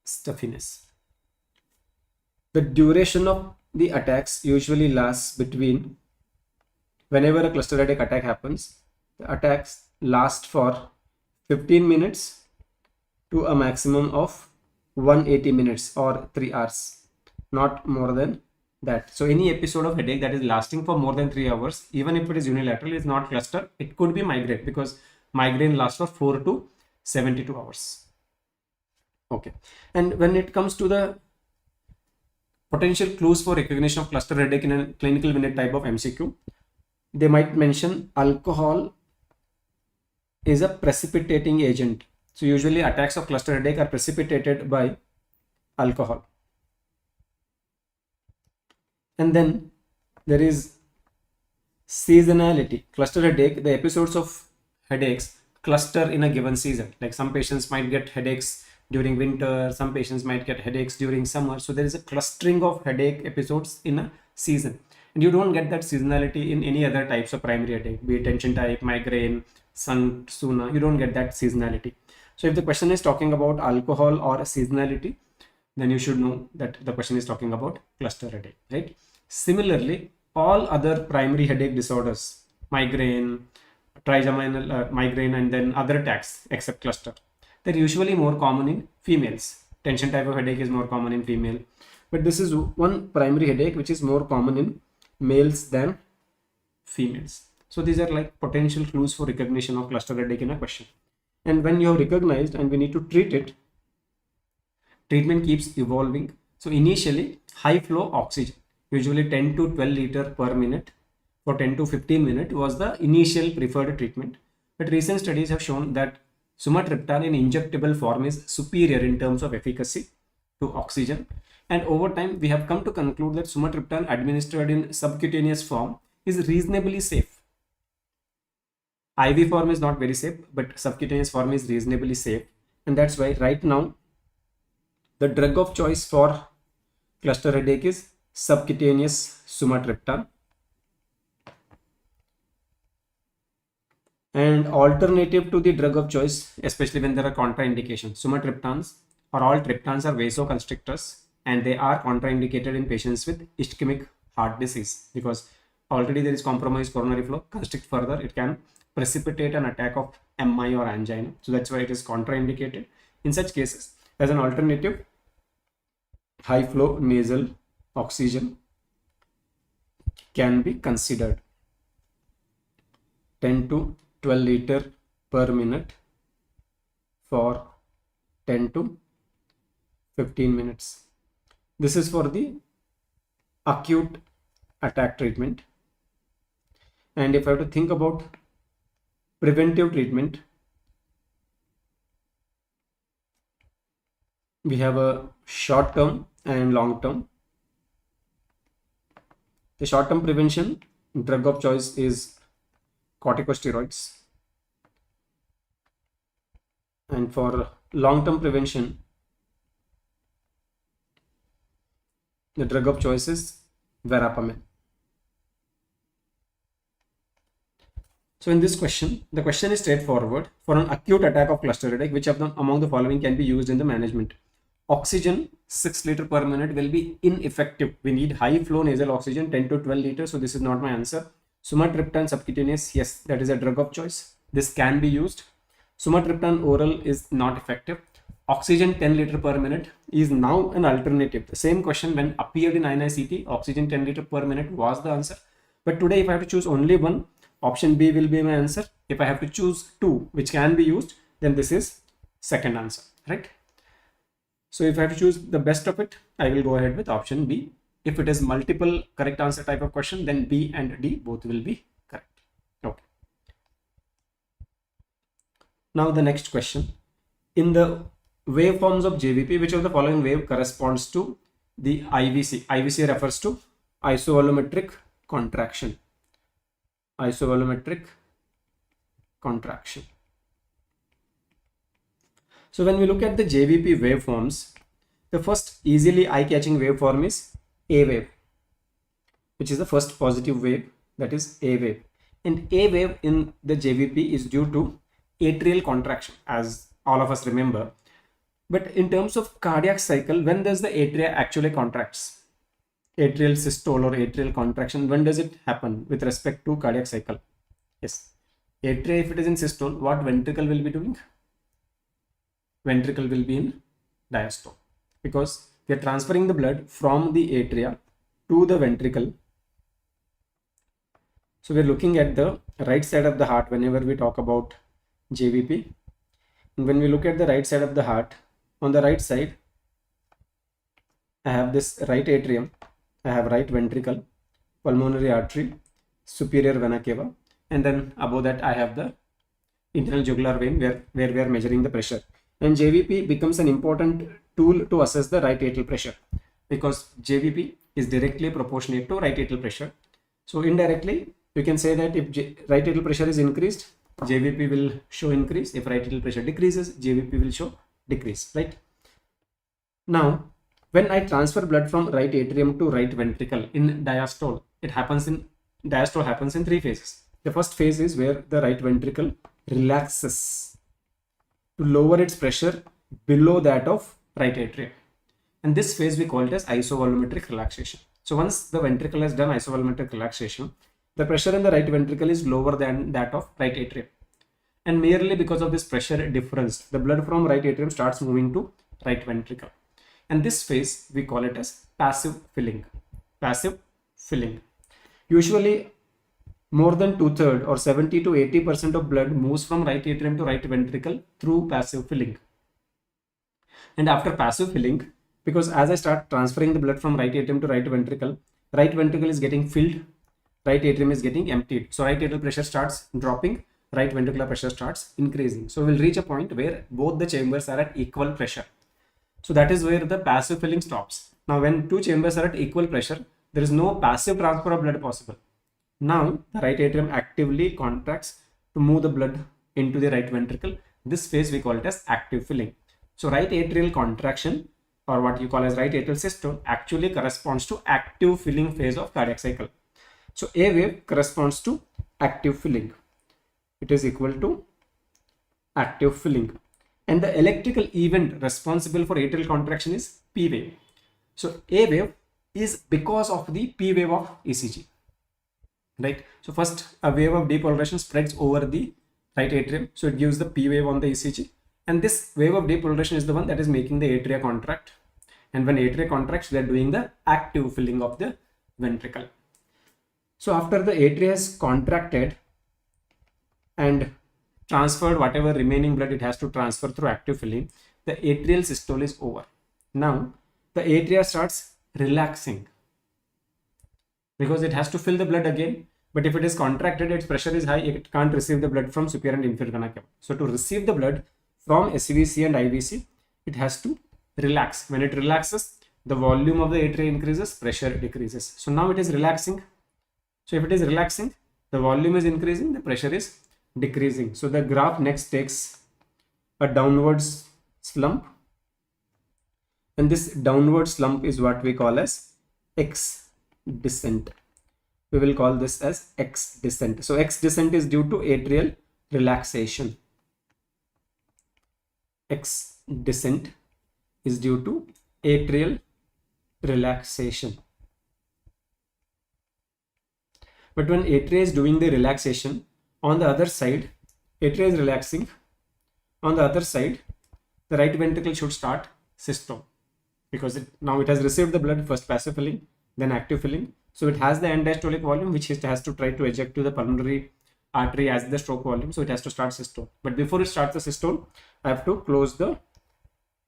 stuffiness. The duration of the attacks usually lasts between, whenever a cluster headache attack happens, the attacks last for 15 minutes to a maximum of 180 minutes or 3 hours, not more than that. So any episode of headache that is lasting for more than 3 hours, even if it is unilateral, is not cluster. It could be migraine, because migraine lasts for 4 to 72 hours. Okay, and when it comes to the potential clues for recognition of cluster headache in a clinical Vignette type of MCQ, they might mention alcohol is a precipitating agent. So usually attacks of cluster headache are precipitated by alcohol. And then there is seasonality. Cluster headache, the episodes of headaches cluster in a given season. Like some patients might get headaches during winter, some patients might get headaches during summer. So there is a clustering of headache episodes in a season. And you don't get that seasonality in any other types of primary headache, be it tension type, migraine, suna. You don't get that seasonality. So if the question is talking about alcohol or seasonality, then you should know that the question is talking about cluster headache, right? Similarly, all other primary headache disorders, migraine, trigeminal migraine, and then other attacks except cluster, they're usually more common in females. Tension type of headache is more common in female, but this is one primary headache which is more common in males than females. So these are like potential clues for recognition of cluster headache in a question. And when you have recognized and we need to treat it, treatment keeps evolving. So initially, high flow oxygen, usually 10 to 12 liter per minute for 10 to 15 minutes was the initial preferred treatment. But recent studies have shown that sumatriptan in injectable form is superior in terms of efficacy to oxygen. And over time, we have come to conclude that sumatriptan administered in subcutaneous form is reasonably safe. IV form is not very safe, but subcutaneous form is reasonably safe. And that's why right now, the drug of choice for cluster headache is subcutaneous sumatriptan. And alternative to the drug of choice, especially when there are contraindications, sumatriptans or all triptans are vasoconstrictors, and they are contraindicated in patients with ischemic heart disease, because already there is compromised coronary flow. Constrict further, it can precipitate an attack of MI or angina. So that's why it is contraindicated. In such cases, as an alternative, high flow nasal oxygen can be considered. 10 to 12 liter per minute for 10 to 15 minutes. This is for the acute attack treatment. And if I have to think about preventive treatment, we have a short term and long term. The short term prevention drug of choice is corticosteroids, and for long term prevention, the drug of choice is verapamil. So in this question, the question is straightforward. For an acute attack of cluster headache, which of them among the following can be used in the management? oxygen 6 liter per minute will be ineffective. We need high flow nasal oxygen 10 to 12 liters. So this is not my answer. Sumatriptan subcutaneous, yes, that is a drug of choice. This can be used. Sumatriptan oral is not effective. Oxygen 10 liter per minute is now an alternative. The same question when appeared in INICET, oxygen 10 liter per minute was the answer. But today if I have to choose only one, option B will be my answer. If I have to choose two which can be used, then this is second answer, right? So if I have to choose the best of it, I will go ahead with option B. If it is multiple correct answer type of question, then B and D both will be correct. Okay. Now the next question. In the waveforms of JVP, which of the following wave corresponds to the IVC? IVC refers to isovolumetric contraction. Isovolumetric contraction. So when we look at the JVP waveforms, the first easily eye-catching waveform is A wave, which is the first positive wave, that is A wave. And A wave in the JVP is due to atrial contraction, as all of us remember. But in terms of cardiac cycle, when does the atria actually contracts? Atrial systole or atrial contraction, when does it happen with respect to cardiac cycle? Yes, atria, if it is in systole, what ventricle will be doing? Ventricle will be in diastole, because we are transferring the blood from the atria to the ventricle. So we are looking at the right side of the heart whenever we talk about JVP. And when we look at the right side of the heart, on the right side, I have this right atrium, I have right ventricle, pulmonary artery, superior vena cava, and then above that I have the internal jugular vein where we are measuring the pressure. And JVP becomes an important tool to assess the right atrial pressure, because JVP is directly proportionate to right atrial pressure. So indirectly, you can say that if right atrial pressure is increased, JVP will show increase. If right atrial pressure decreases, JVP will show decrease, right? Now, when I transfer blood from right atrium to right ventricle in diastole, diastole happens in three phases. The first phase is where the right ventricle relaxes to lower its pressure below that of right atrium. And this phase we call it as isovolumetric relaxation. So once the ventricle has done isovolumetric relaxation, the pressure in the right ventricle is lower than that of right atrium. And merely because of this pressure difference, the blood from right atrium starts moving to right ventricle. And this phase we call it as passive filling. Passive filling. Usually more than 2/3 or 70 to 80% of blood moves from right atrium to right ventricle through passive filling. And after passive filling, because as I start transferring the blood from right atrium to right ventricle is getting filled, right atrium is getting emptied. So right atrial pressure starts dropping, right ventricular pressure starts increasing. So we'll reach a point where both the chambers are at equal pressure. So that is where the passive filling stops. Now when two chambers are at equal pressure, there is no passive transfer of blood possible. Now the right atrium actively contracts to move the blood into the right ventricle. This phase we call it as active filling. So right atrial contraction, or what you call as right atrial systole, actually corresponds to active filling phase of cardiac cycle. So A wave corresponds to active filling. It is equal to active filling. And the electrical event responsible for atrial contraction is P wave. So A wave is because of the P wave of ECG. Right. So first a wave of depolarization spreads over the right atrium. So it gives the P wave on the ECG. And this wave of depolarization is the one that is making the atria contract. And when atria contracts, they are doing the active filling of the ventricle. So after the atria has contracted and transferred whatever remaining blood it has to transfer through active filling, the atrial systole is over. Now the atria starts relaxing because it has to fill the blood again. But if it is contracted, its pressure is high, it can't receive the blood from superior and inferior vena cava. So to receive the blood from SVC and IVC, it has to relax. When it relaxes, the volume of the atria increases, pressure decreases. So now it is relaxing. So if it is relaxing, the volume is increasing, the pressure is decreasing. So the graph next takes a downwards slump. And this downward slump is what we call as X descent. We will call this as X descent. So X descent is due to atrial relaxation. X descent is due to atrial relaxation. But when atria is doing the relaxation, on the other side, atria is relaxing. On the other side, the right ventricle should start systole, because now it has received the blood, first passive filling, then active filling. So it has the end diastolic volume, which it has to try to eject to the pulmonary artery as the stroke volume. So it has to start systole. But before it starts the systole, I have to close the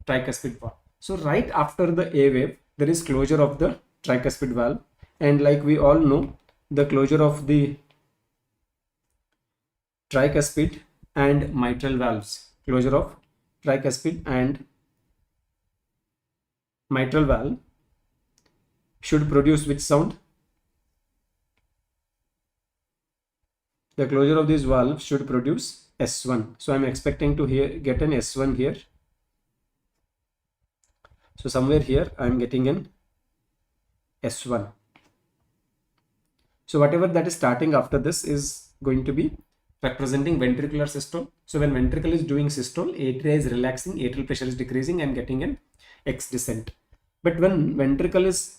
tricuspid valve. So right after the A wave, there is closure of the tricuspid valve. And like we all know, the closure of the tricuspid and mitral valves, closure of tricuspid and mitral valve should produce which sound? The closure of these valves should produce S1. So I'm expecting to get an S1 here. So somewhere here I'm getting an S1. So whatever that is starting after this is going to be representing ventricular systole. So when ventricle is doing systole, atria is relaxing, atrial pressure is decreasing, and getting an X descent. But when ventricle is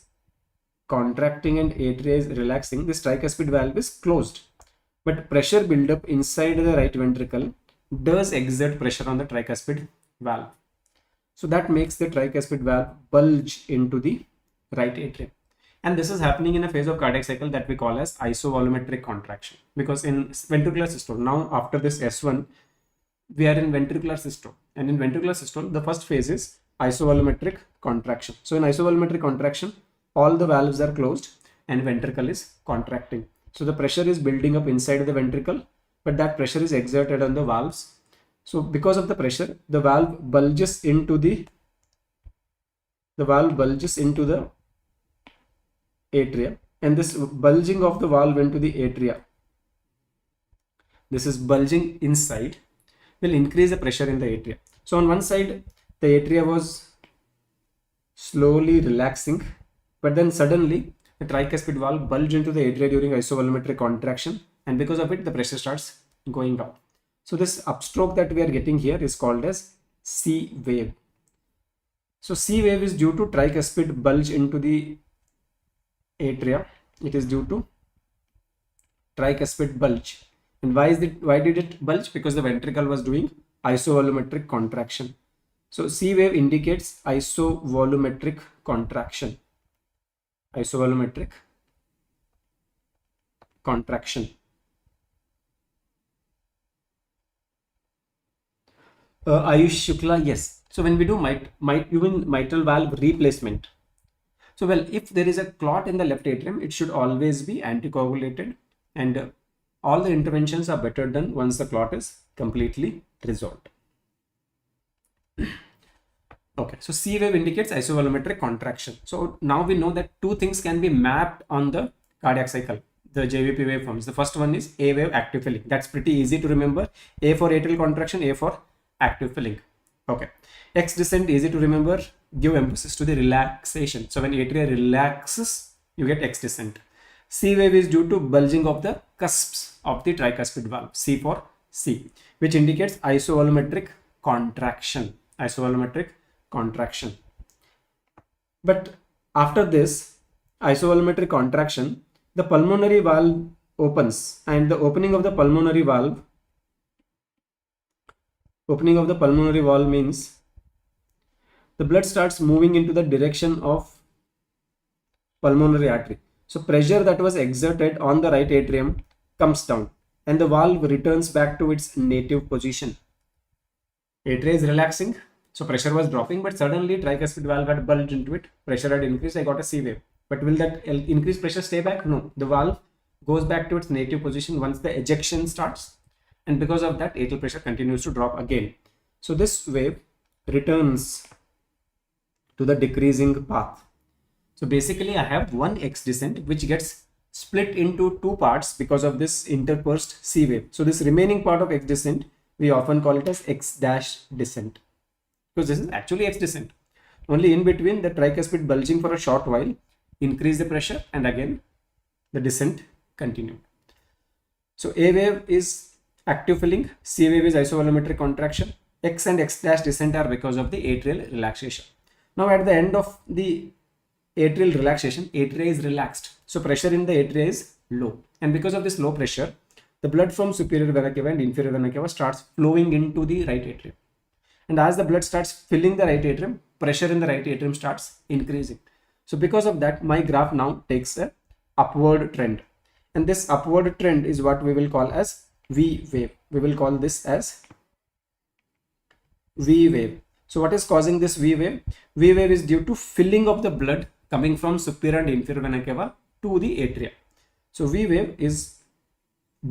contracting and atria is relaxing, this tricuspid valve is closed. But pressure buildup inside the right ventricle does exert pressure on the tricuspid valve. So that makes the tricuspid valve bulge into the right atrium. And this is happening in a phase of cardiac cycle that we call as isovolumetric contraction. Because in ventricular systole, now after this S1, we are in ventricular systole. And in ventricular systole, the first phase is isovolumetric contraction. So in isovolumetric contraction, all the valves are closed and ventricle is contracting. So the pressure is building up inside the ventricle, but that pressure is exerted on the valves. So because of the pressure, the valve bulges into the atria, and this bulging of the valve into the atria, this is bulging inside, will increase the pressure in the atria. So on one side, the atria was slowly relaxing, but then suddenly the tricuspid valve bulged into the atria during isovolumetric contraction, and because of it, the pressure starts going up. So this upstroke that we are getting here is called as C wave. So C wave is due to tricuspid bulge into the atria. It is due to tricuspid bulge. And why did it bulge? Because the ventricle was doing isovolumetric contraction. So C wave indicates isovolumetric contraction. Isovolumetric contraction. Ayush Shukla, yes. So when we do mitral valve replacement, so well, if there is a clot in the left atrium, it should always be anticoagulated, and all the interventions are better done once the clot is completely resolved. Okay, so C wave indicates isovolumetric contraction. So now we know that two things can be mapped on the cardiac cycle, the JVP waveforms. The first one is A wave active filling. That's pretty easy to remember. A for atrial contraction, A for active filling. Okay, X descent, easy to remember. Give emphasis to the relaxation. So when atria relaxes, you get X descent. C wave is due to bulging of the cusps of the tricuspid valve, C for C, which indicates isovolumetric contraction. Isovolumetric contraction. But after this isovolumetric contraction, the pulmonary valve opens, and the opening of the pulmonary valve means the blood starts moving into the direction of pulmonary artery. So pressure that was exerted on the right atrium comes down, and the valve returns back to its native position. Atria is relaxing, so pressure was dropping, but suddenly tricuspid valve had bulged into it, pressure had increased, I got a C wave. But will that increased pressure stay back? No, the valve goes back to its native position once the ejection starts, and because of that, atrial pressure continues to drop again. So this wave returns to the decreasing path. So basically I have one X descent which gets split into two parts because of this interburst C wave. So this remaining part of X descent, we often call it as X dash descent, because this is actually X descent. Only in between, the tricuspid bulging for a short while, increase the pressure, and again the descent continued. So A wave is active filling, C wave is isovolumetric contraction, X and X dash descent are because of the atrial relaxation. Now at the end of the atrial relaxation, atria is relaxed. So pressure in the atria is low. And because of this low pressure, the blood from superior vena cava and inferior vena cava starts flowing into the right atrium. And as the blood starts filling the right atrium, pressure in the right atrium starts increasing. So because of that, my graph now takes a upward trend. And this upward trend is what we will call as V wave. We will call this as V wave. So what is causing this V wave? V wave is due to filling of the blood coming from superior and inferior vena cava to the atria. So V wave is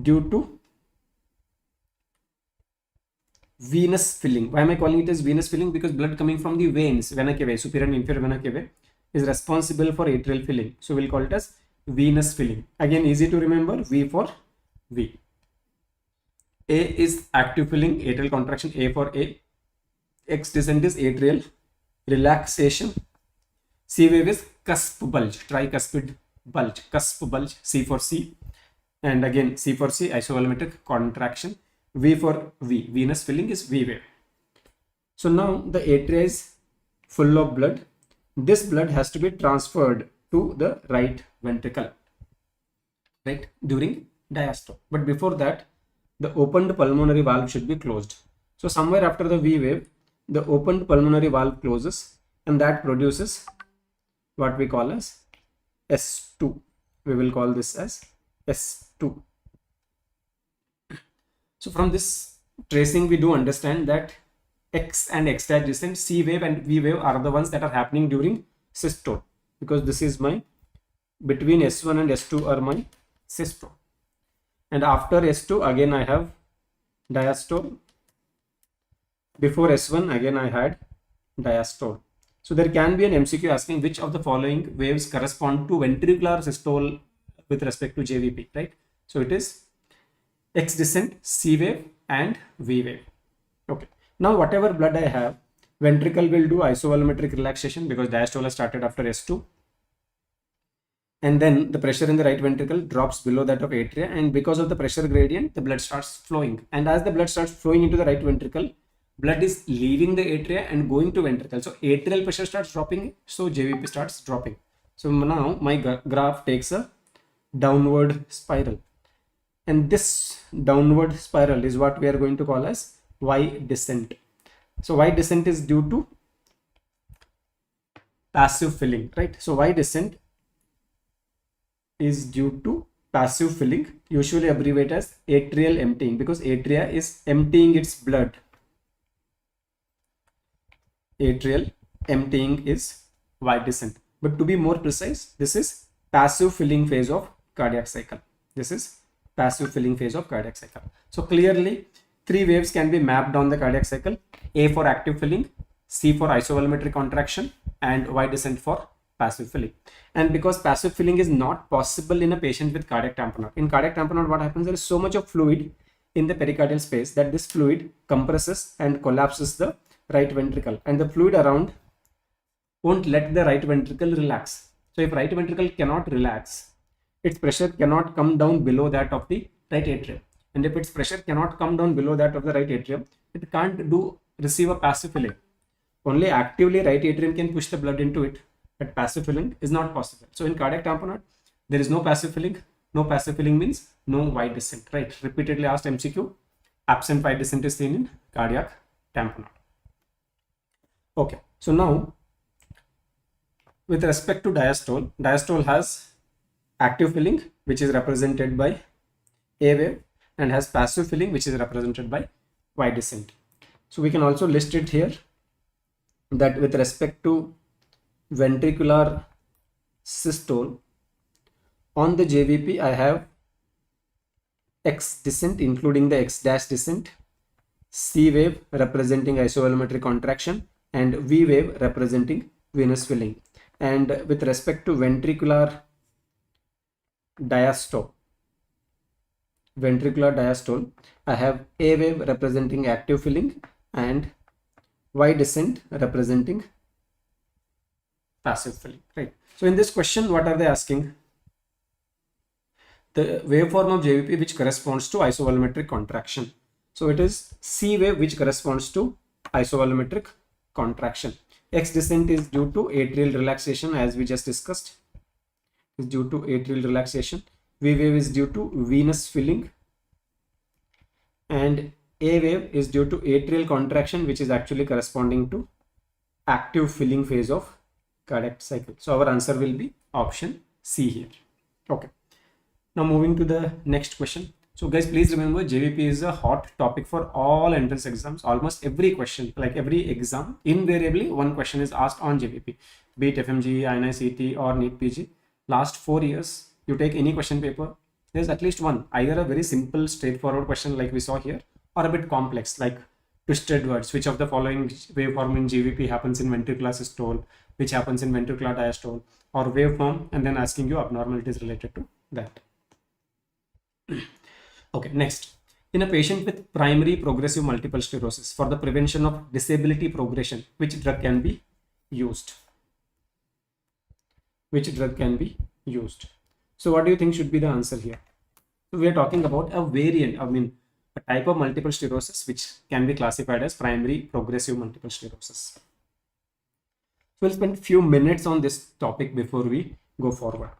due to venous filling. Why am I calling it as venous filling? Because blood coming from the veins, vena cava, superior and inferior vena cava, is responsible for atrial filling. So we'll call it as venous filling. Again, easy to remember, V for V. A is active filling, atrial contraction, A for A. X descent is atrial relaxation. C wave is cusp bulge, tricuspid bulge, cusp bulge, C for C. And again, C for C, isovolumetric contraction. V for V, venous filling is V wave. So now the atria is full of blood. This blood has to be transferred to the right ventricle, right, during diastole. But before that, the opened pulmonary valve should be closed. So somewhere after the V wave, the opened pulmonary valve closes, and that produces what we call as S2. We will call this as S2. So from this tracing, we do understand that X and X dash descent, C wave and V wave are the ones that are happening during systole, because this is my, between S1 and S2 are my systole. And after S2, again I have diastole. Before S1, again I had diastole. So there can be an MCQ asking which of the following waves correspond to ventricular systole with respect to JVP, right? So it is X descent, C wave and V wave. Okay. Now whatever blood I have, ventricle will do isovolumetric relaxation because diastole has started after S2. And then the pressure in the right ventricle drops below that of atria, and because of the pressure gradient, the blood starts flowing. And as the blood starts flowing into the right ventricle, blood is leaving the atria and going to ventricle. So atrial pressure starts dropping, so JVP starts dropping. So now my graph takes a downward spiral. And this downward spiral is what we are going to call as Y descent. So Y descent is due to passive filling, right? So Y descent is due to passive filling, usually abbreviated as atrial emptying, because atria is emptying its blood. Atrial emptying is Y descent. But to be more precise, this is passive filling phase of cardiac cycle. This is passive filling phase of cardiac cycle. So clearly, three waves can be mapped on the cardiac cycle: A for active filling, C for isovolumetric contraction, and Y descent for passive filling. And because passive filling is not possible in a patient with cardiac tamponade. In cardiac tamponade, what happens? There is so much of fluid in the pericardial space that this fluid compresses and collapses the right ventricle, and the fluid around won't let the right ventricle relax. So if right ventricle cannot relax, its pressure cannot come down below that of the right atrium. And if its pressure cannot come down below that of the right atrium, it can't receive a passive filling. Only actively right atrium can push the blood into it, but passive filling is not possible. So in cardiac tamponade, there is no passive filling. No passive filling means no Y descent, right? Repeatedly asked MCQ, absent Y descent is seen in cardiac tamponade. Okay, so now with respect to diastole, diastole has active filling, which is represented by A wave, and has passive filling, which is represented by Y descent. So we can also list it here that with respect to ventricular systole, on the JVP I have X descent including the X dash descent, C wave representing isovolumetric contraction, and V wave representing venous filling. And with respect to ventricular diastole, I have A wave representing active filling and Y descent representing passive filling, right? So in this question, what are they asking? The waveform of JVP which corresponds to isovolumetric contraction. So it is C wave which corresponds to isovolumetric contraction. X descent is due to atrial relaxation, as we just discussed, is due to atrial relaxation. V wave is due to venous filling, and A wave is due to atrial contraction, which is actually corresponding to active filling phase of cardiac cycle. So our answer will be option C here. Okay. Now moving to the next question. So guys, please remember JVP is a hot topic for all entrance exams. Almost every question, like every exam, invariably one question is asked on JVP, be it FMGE, INICET or NEET PG. Last 4 years, you take any question paper, there's at least one, either a very simple straightforward question like we saw here, or a bit complex like twisted words. Which of the following waveform in JVP happens in ventricular systole, which happens in ventricular diastole, or waveform, and then asking you abnormalities related to that. Okay, next. In a patient with primary progressive multiple sclerosis, for the prevention of disability progression, which drug can be used? Which drug can be used? So what do you think should be the answer here? So we are talking about a variant, a type of multiple sclerosis which can be classified as primary progressive multiple sclerosis. So we'll spend a few minutes on this topic before we go forward.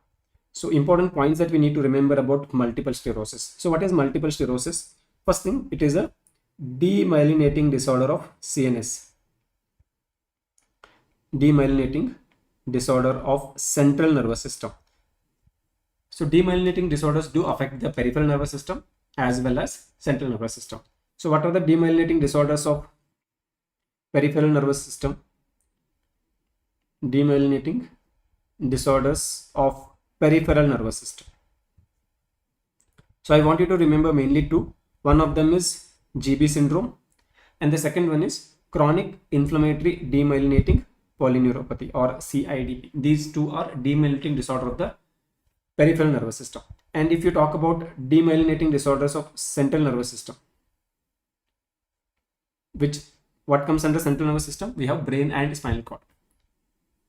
So important points that we need to remember about multiple sclerosis. So what is multiple sclerosis? First thing, it is a demyelinating disorder of CNS. Demyelinating disorder of central nervous system. So demyelinating disorders do affect the peripheral nervous system as well as central nervous system. So what are the demyelinating disorders of peripheral nervous system? Demyelinating disorders of peripheral nervous system. So I want you to remember mainly two. One of them is GB syndrome, and the second one is chronic inflammatory demyelinating polyneuropathy, or CIDP. These two are demyelinating disorder of the peripheral nervous system. And if you talk about demyelinating disorders of central nervous system, what comes under central nervous system? We have brain and spinal cord.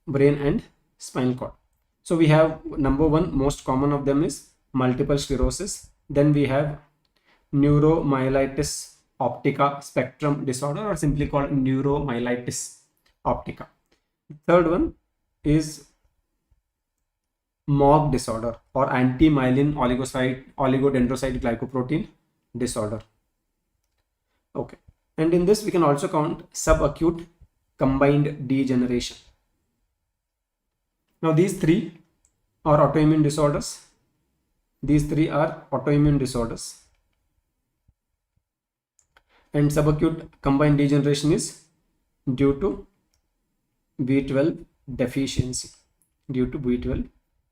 Brain and spinal cord. So we have number one, most common of them is multiple sclerosis. Then we have neuromyelitis optica spectrum disorder, or simply called neuromyelitis optica. Third one is MOG disorder, or anti-myelin oligodendrocyte glycoprotein disorder. Okay. And in this we can also count subacute combined degeneration. Now these three are autoimmune disorders. These three are autoimmune disorders. And subacute combined degeneration is due to B12 deficiency. Due to B12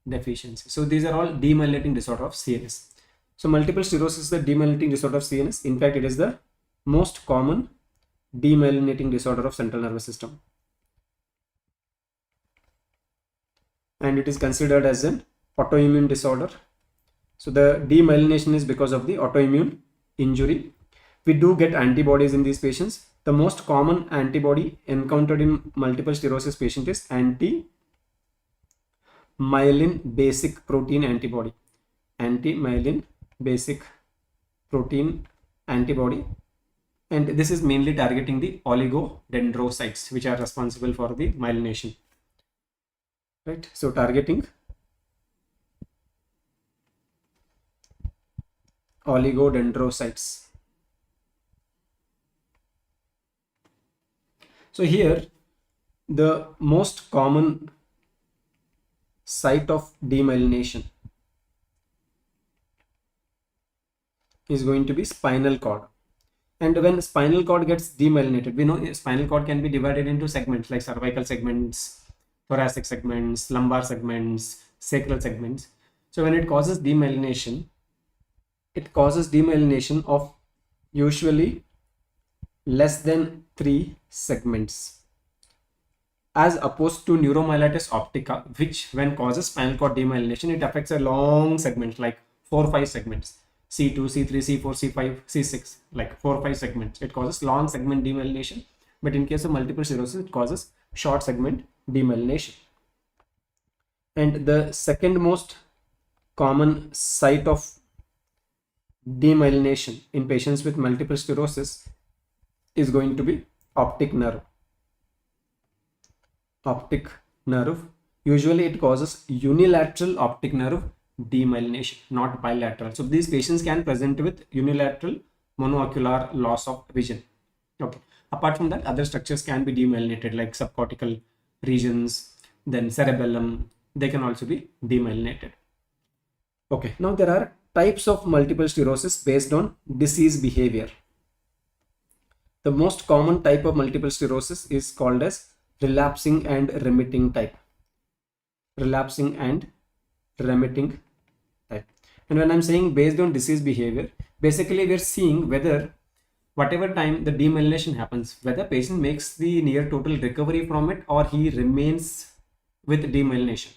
deficiency. So these are all demyelinating disorder of CNS. So multiple sclerosis is the demyelinating disorder of CNS. In fact, it is the most common demyelinating disorder of central nervous system. And it is considered as an autoimmune disorder. So the demyelination is because of the autoimmune injury. We do get antibodies in these patients. The most common antibody encountered in multiple sclerosis patient is anti-myelin basic protein antibody. Anti-myelin basic protein antibody. And this is mainly targeting the oligodendrocytes, which are responsible for the myelination. Right, so targeting oligodendrocytes. So here the most common site of demyelination is going to be spinal cord. And when spinal cord gets demyelinated, we know spinal cord can be divided into segments like cervical segments, thoracic segments, lumbar segments, sacral segments. So when it causes demyelination of usually less than 3 segments, as opposed to neuromyelitis optica, which when causes spinal cord demyelination, it affects a long segment like 4 or 5 segments, C2, C3, C4, C5, C6, like 4 or 5 segments. It causes long segment demyelination. But in case of multiple sclerosis, it causes short segment demyelination. And the second most common site of demyelination in patients with multiple sclerosis is going to be optic nerve. optic nerve. Usually it causes unilateral optic nerve demyelination, not bilateral. So these patients can present with unilateral monoocular loss of vision. Okay. Apart from that, other structures can be demyelinated, like subcortical regions, then cerebellum. They can also be demyelinated. Okay. Now there are types of multiple sclerosis based on disease behavior. The most common type of multiple sclerosis is called as relapsing and remitting type. Relapsing and remitting type. And when I'm saying based on disease behavior, basically we're seeing whether whatever time the demyelination happens, whether patient makes the near total recovery from it or he remains with demyelination.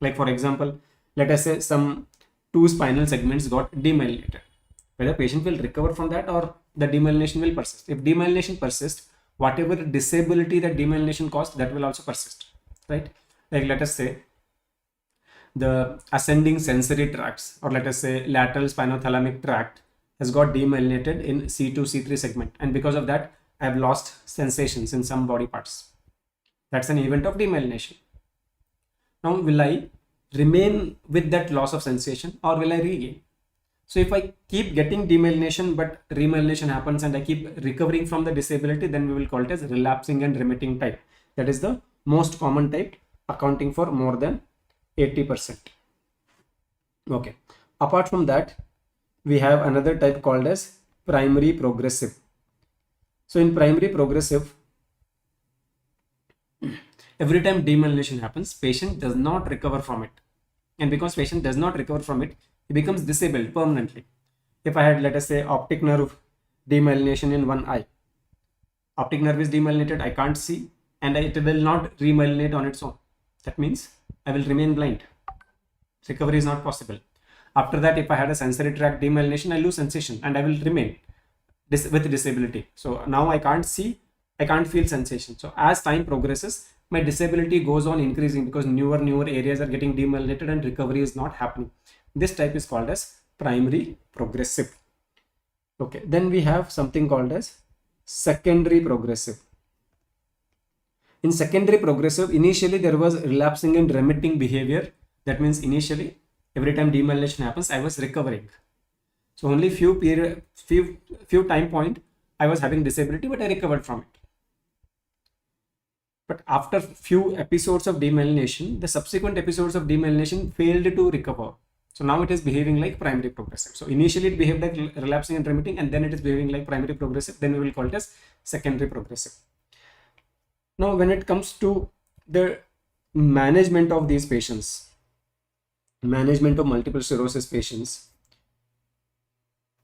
Like for example, let us say some 2 spinal segments got demyelinated. Whether patient will recover from that or the demyelination will persist. If demyelination persists, whatever disability that demyelination caused, that will also persist, right? Like let us say the ascending sensory tracts, or let us say lateral spinothalamic tract has got demyelinated in C2, C3 segment, and because of that I have lost sensations in some body parts. That's an event of demyelination. Now will I remain with that loss of sensation or will I regain? So if I keep getting demyelination but remyelination happens and I keep recovering from the disability, then we will call it as relapsing and remitting type. That is the most common type, accounting for more than 80%. Okay. Apart from that, we have another type called as primary progressive. So in primary progressive, every time demyelination happens, patient does not recover from it. And because patient does not recover from it, he becomes disabled permanently. If I had, let us say, optic nerve demyelination in one eye, optic nerve is demyelinated, I can't see, and it will not remyelinate on its own. That means I will remain blind. Recovery is not possible. After that, if I had a sensory tract demyelination, I lose sensation and I will remain with disability. So now I can't see, I can't feel sensation. So as time progresses, my disability goes on increasing because newer areas are getting demyelinated and recovery is not happening. This type is called as primary progressive. Okay, then we have something called as secondary progressive. In secondary progressive, initially there was relapsing and remitting behavior. That means initially every time demyelination happens, I was recovering. So only few time point I was having disability, but I recovered from it. But after few episodes of demyelination, the subsequent episodes of demyelination failed to recover. So now it is behaving like primary progressive. So initially it behaved like relapsing and remitting, and then it is behaving like primary progressive. Then we will call it as secondary progressive. Now when it comes to the management of these patients, management of multiple sclerosis patients,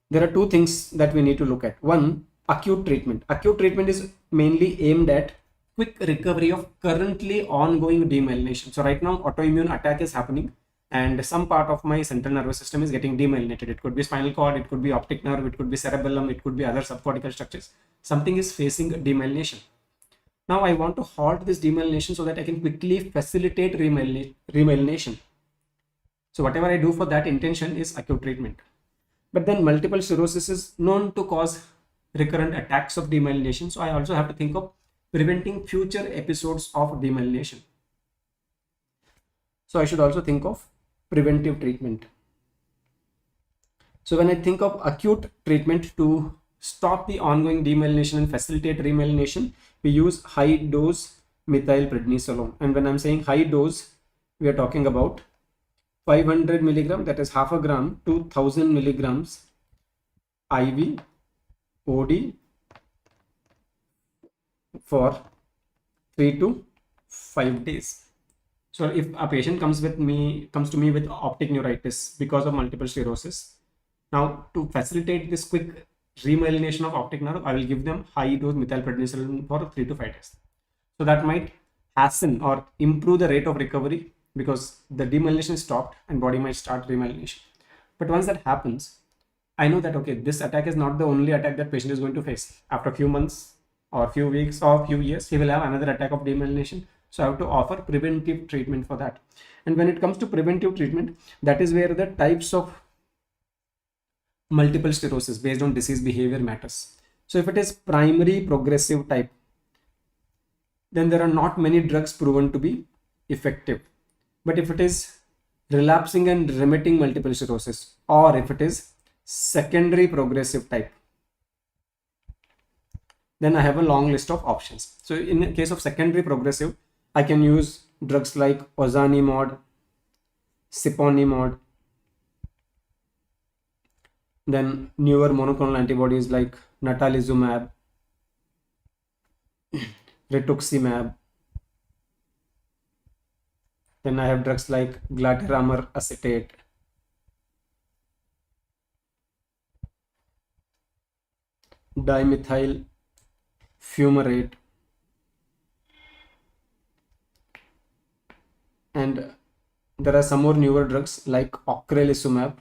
there are 2 things that we need to look at. One, acute treatment. Acute treatment is mainly aimed at quick recovery of currently ongoing demyelination. So right now autoimmune attack is happening and some part of my central nervous system is getting demyelinated. It could be spinal cord, it could be optic nerve, it could be cerebellum, it could be other subcortical structures. Something is facing demyelination. Now I want to halt this demyelination so that I can quickly facilitate remyelination. So whatever I do for that intention is acute treatment. But then multiple sclerosis is known to cause recurrent attacks of demyelination. So I also have to think of preventing future episodes of demyelination. So I should also think of preventive treatment. So when I think of acute treatment to stop the ongoing demyelination and facilitate remyelination, we use high dose methylprednisolone. And when I'm saying high dose, we are talking about 500 milligram, that is half a gram, to 1000 milligrams IV OD for 3 to 5 days. So if a patient comes to me with optic neuritis because of multiple sclerosis, now to facilitate this quick remyelination of optic nerve, I will give them high dose methylprednisolone for 3 to 5 days. So that might hasten or improve the rate of recovery because the demyelination is stopped and body might start remyelination. But once that happens, I know that okay, this attack is not the only attack that patient is going to face. After a few months or few weeks or few years, he will have another attack of demyelination. So I have to offer preventive treatment for that. And when it comes to preventive treatment, that is where the types of multiple sclerosis based on disease behavior matters. So if it is primary progressive type, then there are not many drugs proven to be effective. But if it is relapsing and remitting multiple sclerosis, or if it is secondary progressive type, then I have a long list of options. So in the case of secondary progressive, I can use drugs like ozanimod, siponimod, then newer monoclonal antibodies like natalizumab, rituximab. Then I have drugs like glatiramer acetate, dimethyl fumarate, and there are some more newer drugs like ocrelizumab.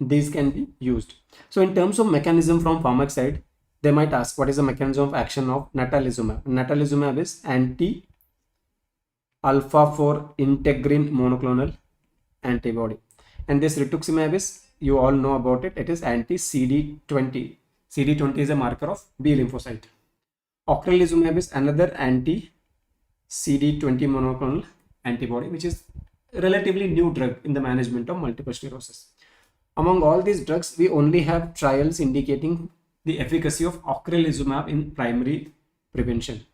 These can be used. So in terms of mechanism from pharmac side, they might ask what is the mechanism of action of natalizumab. Natalizumab is anti-alpha-4 integrin monoclonal antibody, and this rituximab is, you all know about it, it is anti-CD20. CD20 is a marker of B lymphocyte. Ocrelizumab is another anti-CD20 monoclonal antibody, which is relatively new drug in the management of multiple sclerosis. Among all these drugs, we only have trials indicating the efficacy of ocrelizumab in primary prevention.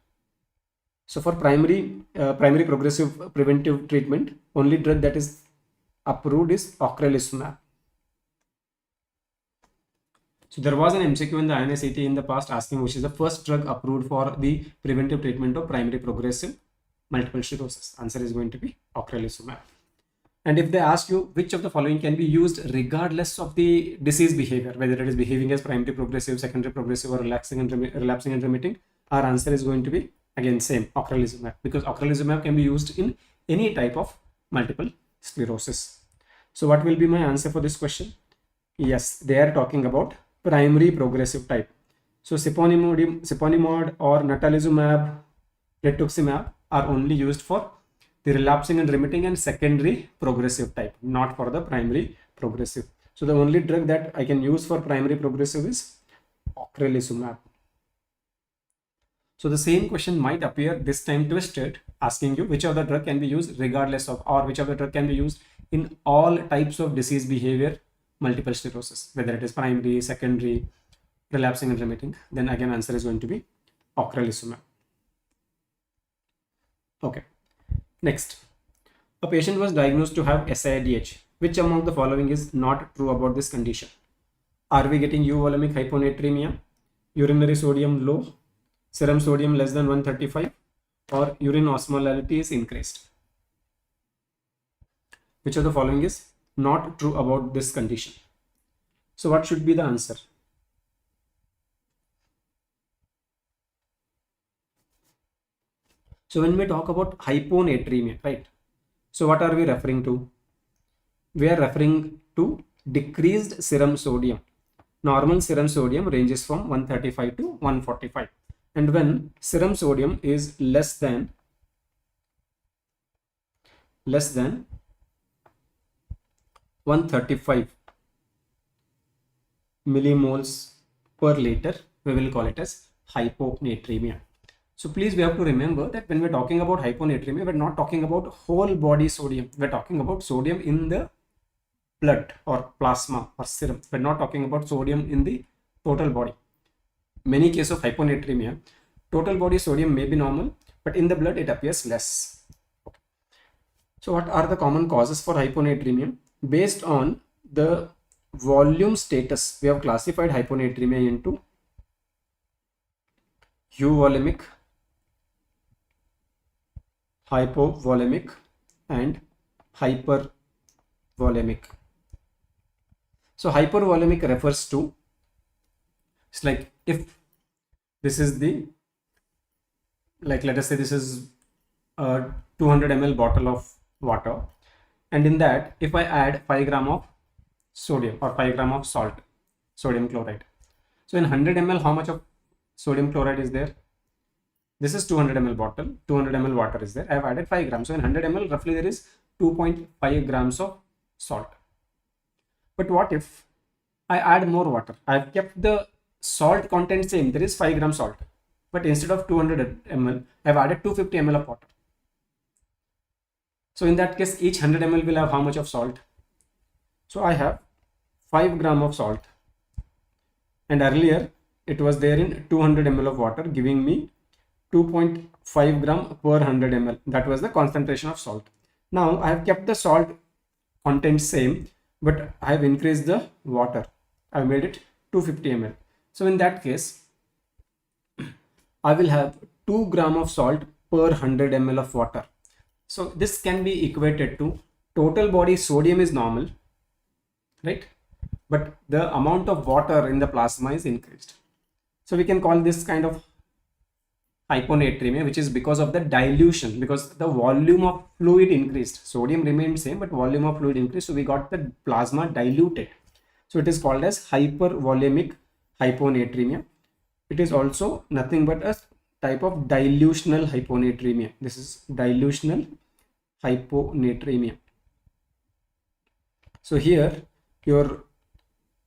So for primary progressive preventive treatment, only drug that is approved is ocrelizumab. So there was an MCQ in the INICET in the past asking which is the first drug approved for the preventive treatment of primary progressive multiple sclerosis. Answer is going to be ocrelizumab. And if they ask you which of the following can be used regardless of the disease behavior, whether it is behaving as primary progressive, secondary progressive, or relapsing and remitting, our answer is going to be again same, ocrelizumab, because ocrelizumab can be used in any type of multiple sclerosis. So what will be my answer for this question? Yes, they are talking about primary progressive type. So siponimod or natalizumab, rituximab are only used for the relapsing and remitting and secondary progressive type, not for the primary progressive. So the only drug that I can use for primary progressive is ocrelizumab. So the same question might appear this time twisted, asking you which of the drug can be used regardless of, or which of the drug can be used in all types of disease behavior multiple sclerosis, whether it is primary, secondary, relapsing and remitting. Then again answer is going to be ocrelizumab. Okay. Next, a patient was diagnosed to have SIADH. Which among the following is not true about this condition? Are we getting euvolemic hyponatremia, urinary sodium low, serum sodium less than 135, or urine osmolality is increased? Which of the following is not true about this condition? So what should be the answer? So when we talk about hyponatremia, right? So what are we referring to? We are referring to decreased serum sodium. Normal serum sodium ranges from 135 to 145. And when serum sodium is less than 135 millimoles per liter, we will call it as hyponatremia. So please, we have to remember that when we're talking about hyponatremia, we're not talking about whole body sodium. We're talking about sodium in the blood or plasma or serum. We're not talking about sodium in the total body. Many cases of hyponatremia, total body sodium may be normal, but in the blood it appears less. Okay. So what are the common causes for hyponatremia? Based on the volume status, we have classified hyponatremia into euvolemic, hypovolemic, and hypervolemic. So hypervolemic refers to, it's like if this is the, like let us say this is a 200 ml bottle of water, and in that if I add 5 gram of sodium or 5 gram of salt, sodium chloride. So in 100 ml, how much of sodium chloride is there? This is 200 ml bottle, 200 ml water is there. I have added 5 grams. So in 100 ml, roughly there is 2.5 grams of salt. But what if I add more water? I have kept the salt content same, there is 5 gram salt, but instead of 200 ml, I've added 250 ml of water. So in that case, each 100 ml will have how much of salt? So I have 5 gram of salt, and earlier it was there in 200 ml of water, giving me 2.5 gram per 100 ml. That was the concentration of salt. Now I have kept the salt content same, but I have increased the water. I have made it 250 ml. So in that case, I will have 2 gram of salt per 100 ml of water. So this can be equated to total body sodium is normal, right? But the amount of water in the plasma is increased. So we can call this kind of hyponatremia, which is because of the dilution, because the volume of fluid increased. Sodium remained same, but volume of fluid increased. So we got the plasma diluted. So it is called as hypervolemic hyponatremia. It is also nothing but a type of dilutional hyponatremia. This is dilutional hyponatremia. So here your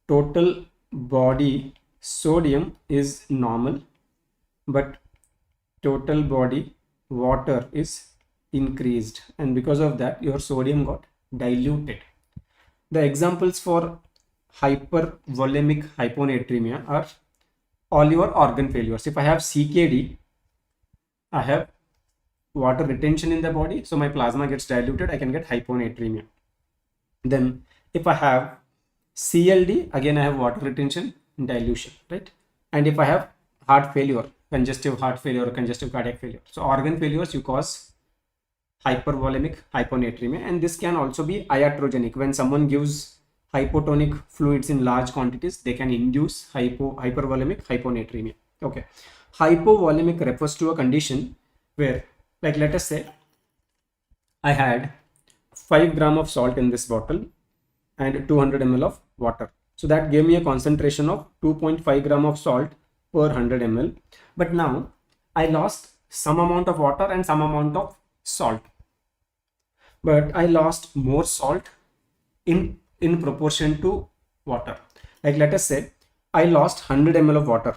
total body sodium is normal, but total body water is increased, and because of that your sodium got diluted. The examples for hypervolemic hyponatremia are all your organ failures. If I have CKD, I have water retention in the body, so my plasma gets diluted, I can get hyponatremia. Then if I have CLD, again I have water retention, dilution, right? And if I have heart failure, congestive heart failure or congestive cardiac failure, so organ failures, you cause hypervolemic hyponatremia. And this can also be iatrogenic. When someone gives hypotonic fluids in large quantities, they can induce hypervolemic hyponatremia. Okay, hypovolemic refers to a condition where, like, let us say I had 5 gram of salt in this bottle and 200 ml of water. So that gave me a concentration of 2.5 gram of salt per 100 ml. But now I lost some amount of water and some amount of salt, but I lost more salt in proportion to water. Like, let us say I lost 100 ml of water.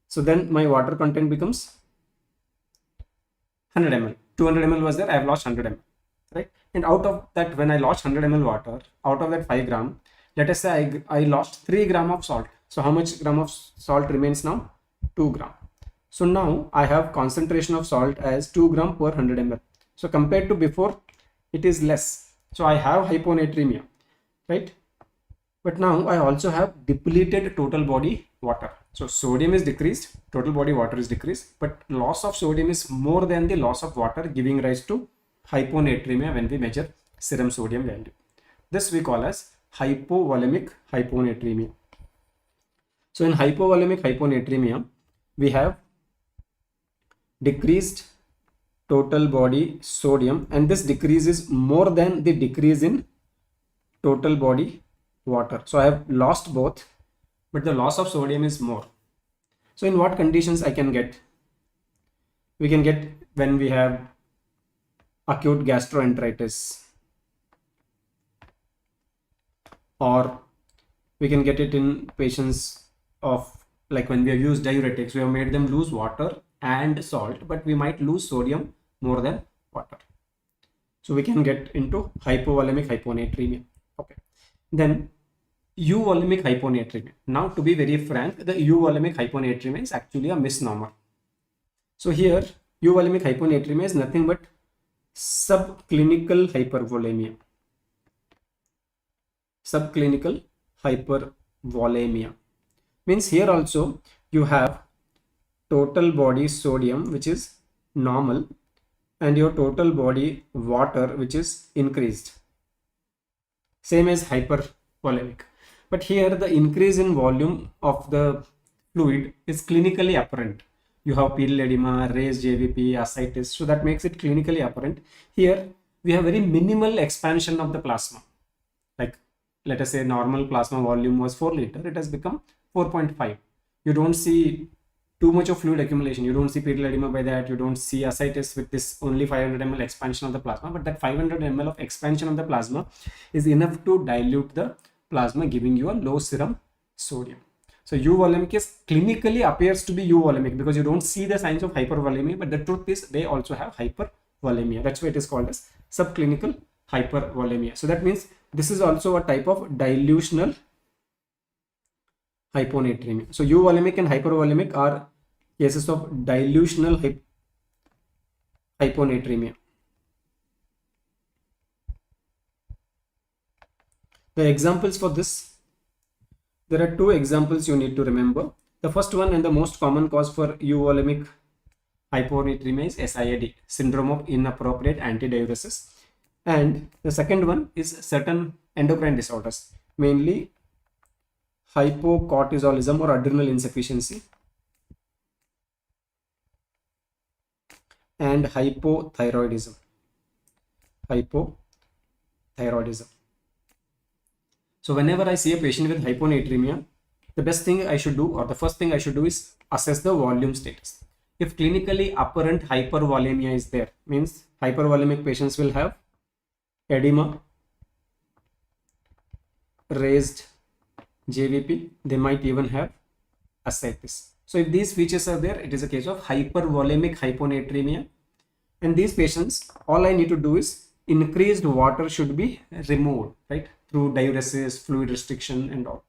So then my water content becomes 100 ml. 200 ml was there, I have lost 100 ml, right? And out of that, when I lost 100 ml water, out of that 5 gram, let us say I lost 3 gram of salt. So how much gram of salt remains now? 2 gram. So now I have concentration of salt as 2 gram per 100 ml. So compared to before, it is less. So I have hyponatremia, right? But now I also have depleted total body water. So sodium is decreased, total body water is decreased, but loss of sodium is more than the loss of water, giving rise to hyponatremia when we measure serum sodium value. This we call as hypovolemic hyponatremia. So in hypovolemic hyponatremia, we have decreased total body sodium, and this decrease is more than the decrease in total body water. So I have lost both, but the loss of sodium is more. So in what conditions I can get? We can get when we have acute gastroenteritis, or we can get it in patients of, like, when we have used diuretics, we have made them lose water and salt, but we might lose sodium more than water. So we can get into hypovolemic hyponatremia. Okay, then euvolemic hyponatremia. Now, to be very frank, the euvolemic hyponatremia is actually a misnomer. So here euvolemic hyponatremia is nothing but subclinical hypervolemia. Subclinical hypervolemia means here also you have total body sodium which is normal and your total body water which is increased, same as hypervolemic. But here the increase in volume of the fluid is clinically apparent. You have pedal edema, raised JVP, ascites, so that makes it clinically apparent. Here we have very minimal expansion of the plasma. Like, let us say normal plasma volume was 4 liter, it has become 4.5. You don't see too much of fluid accumulation, you don't see pedal edema by that, you don't see ascites with this only 500 ml expansion of the plasma, but that 500 ml of expansion of the plasma is enough to dilute the plasma, giving you a low serum sodium. So euvolemic is clinically appears to be euvolemic because you don't see the signs of hypervolemia, but the truth is they also have hypervolemia. That's why it is called as subclinical hypervolemia. So that means this is also a type of dilutional hyponatremia. So euvolemic and hypervolemic are cases of dilutional hyponatremia. The examples for this, there are two examples you need to remember. The first one and the most common cause for euvolemic hyponatremia is SIADH, syndrome of inappropriate antidiuresis. And the second one is certain endocrine disorders, mainly hypocortisolism or adrenal insufficiency and hypothyroidism. So whenever I see a patient with hyponatremia, the best thing I should do, or the first thing I should do, is assess the volume status. If clinically apparent hypervolemia is there, means hypervolemic patients will have edema, raised JVP, they might even have ascites. So if these features are there, it is a case of hypervolemic hyponatremia. And these patients, all I need to do is increased water should be removed, right? Through diuresis, fluid restriction and all.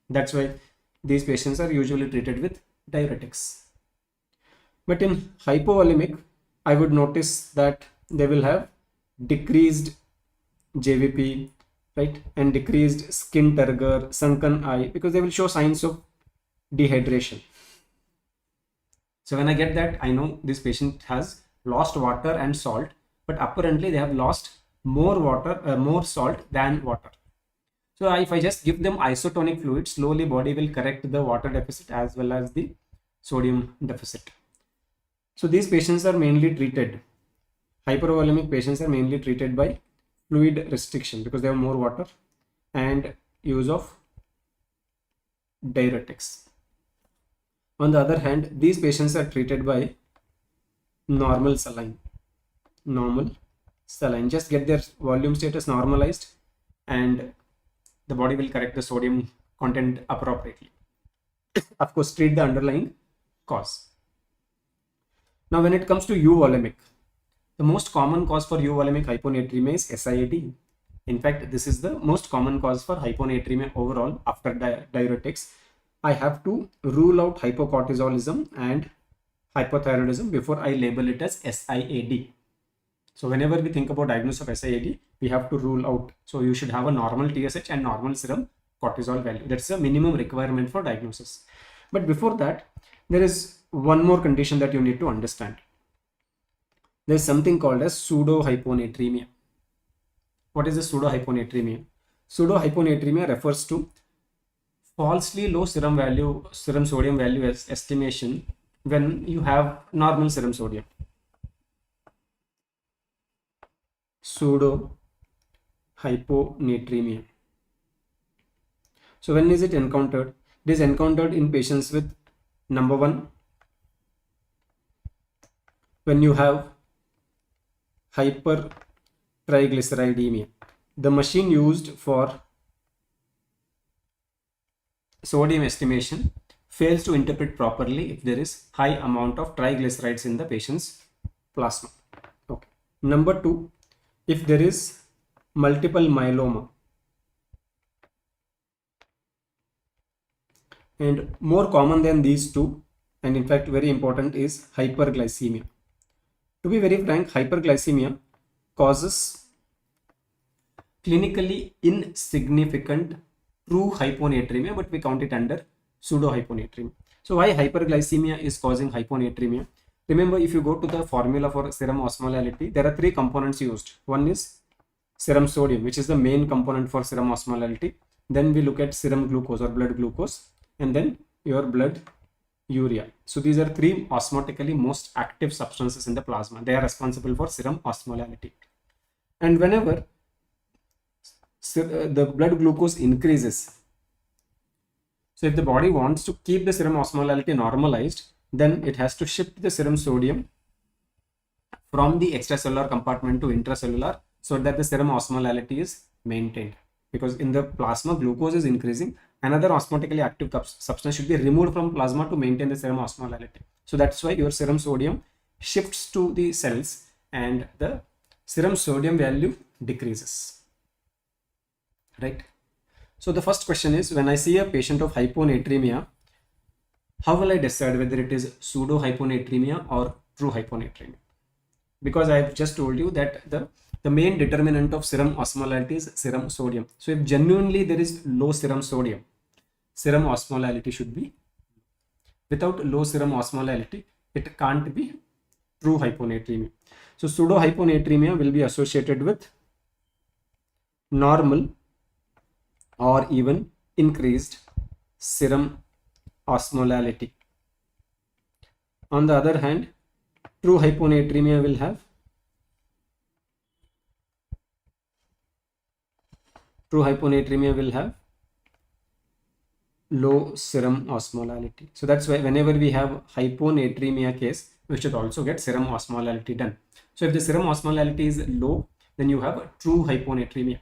That's why these patients are usually treated with diuretics. But in hypovolemic, I would notice that they will have decreased JVP, right? And decreased skin turgor, sunken eye, because they will show signs of dehydration. So when I get that, I know this patient has lost water and salt, but apparently they have lost more water, more salt than water. So if I just give them isotonic fluid, slowly body will correct the water deficit as well as the sodium deficit. So these patients are mainly treated, hypervolemic patients are mainly treated by fluid restriction because they have more water and use of diuretics. On the other hand, these patients are treated by normal saline. Just get their volume status normalized and the body will correct the sodium content appropriately. Of course, treat the underlying cause. Now, when it comes to euvolemic, the most common cause for euvolemic hyponatremia is SIADH. In fact, this is the most common cause for hyponatremia overall after diuretics. I have to rule out hypocortisolism and hypothyroidism before I label it as SIADH. So whenever we think about diagnosis of SIADH, we have to rule out. So you should have a normal TSH and normal serum cortisol value. That's a minimum requirement for diagnosis. But before that, there is one more condition that you need to understand. There is something called as pseudo-hyponatremia. What is the pseudo-hyponatremia? Pseudo-hyponatremia refers to falsely low serum sodium value estimation when you have normal serum sodium. Pseudo-hyponatremia. So when is it encountered? It is encountered in patients with, number one, when you have hypertriglyceridemia. The machine used for sodium estimation fails to interpret properly if there is high amount of triglycerides in the patient's plasma. Okay. Number two, if there is multiple myeloma. And more common than these two, and in fact very important, is hyperglycemia. To be very frank, hyperglycemia causes clinically insignificant true hyponatremia, but we count it under pseudo-hyponatremia. So why hyperglycemia is causing hyponatremia? Remember, if you go to the formula for serum osmolality, there are three components used. One is serum sodium, which is the main component for serum osmolality. Then we look at serum glucose or blood glucose, and then your blood urea. So these are three osmotically most active substances in the plasma. They are responsible for serum osmolality. And whenever the blood glucose increases, so if the body wants to keep the serum osmolality normalized, then it has to shift the serum sodium from the extracellular compartment to intracellular so that the serum osmolality is maintained. Because in the plasma, glucose is increasing, another osmotically active substance should be removed from plasma to maintain the serum osmolality. So that's why your serum sodium shifts to the cells and the serum sodium value decreases, right? So the first question is, when I see a patient of hyponatremia, how will I decide whether it is pseudo hyponatremia or true hyponatremia? Because I've just told you that the main determinant of serum osmolality is serum sodium. So if genuinely there is low serum sodium, serum osmolality should be. Without low serum osmolality, it can't be true hyponatremia. So pseudo hyponatremia will be associated with normal or even increased serum osmolality. On the other hand, true hyponatremia will have low serum osmolality. So that's why whenever we have hyponatremia case, we should also get serum osmolality done. So if the serum osmolality is low, then you have true hyponatremia.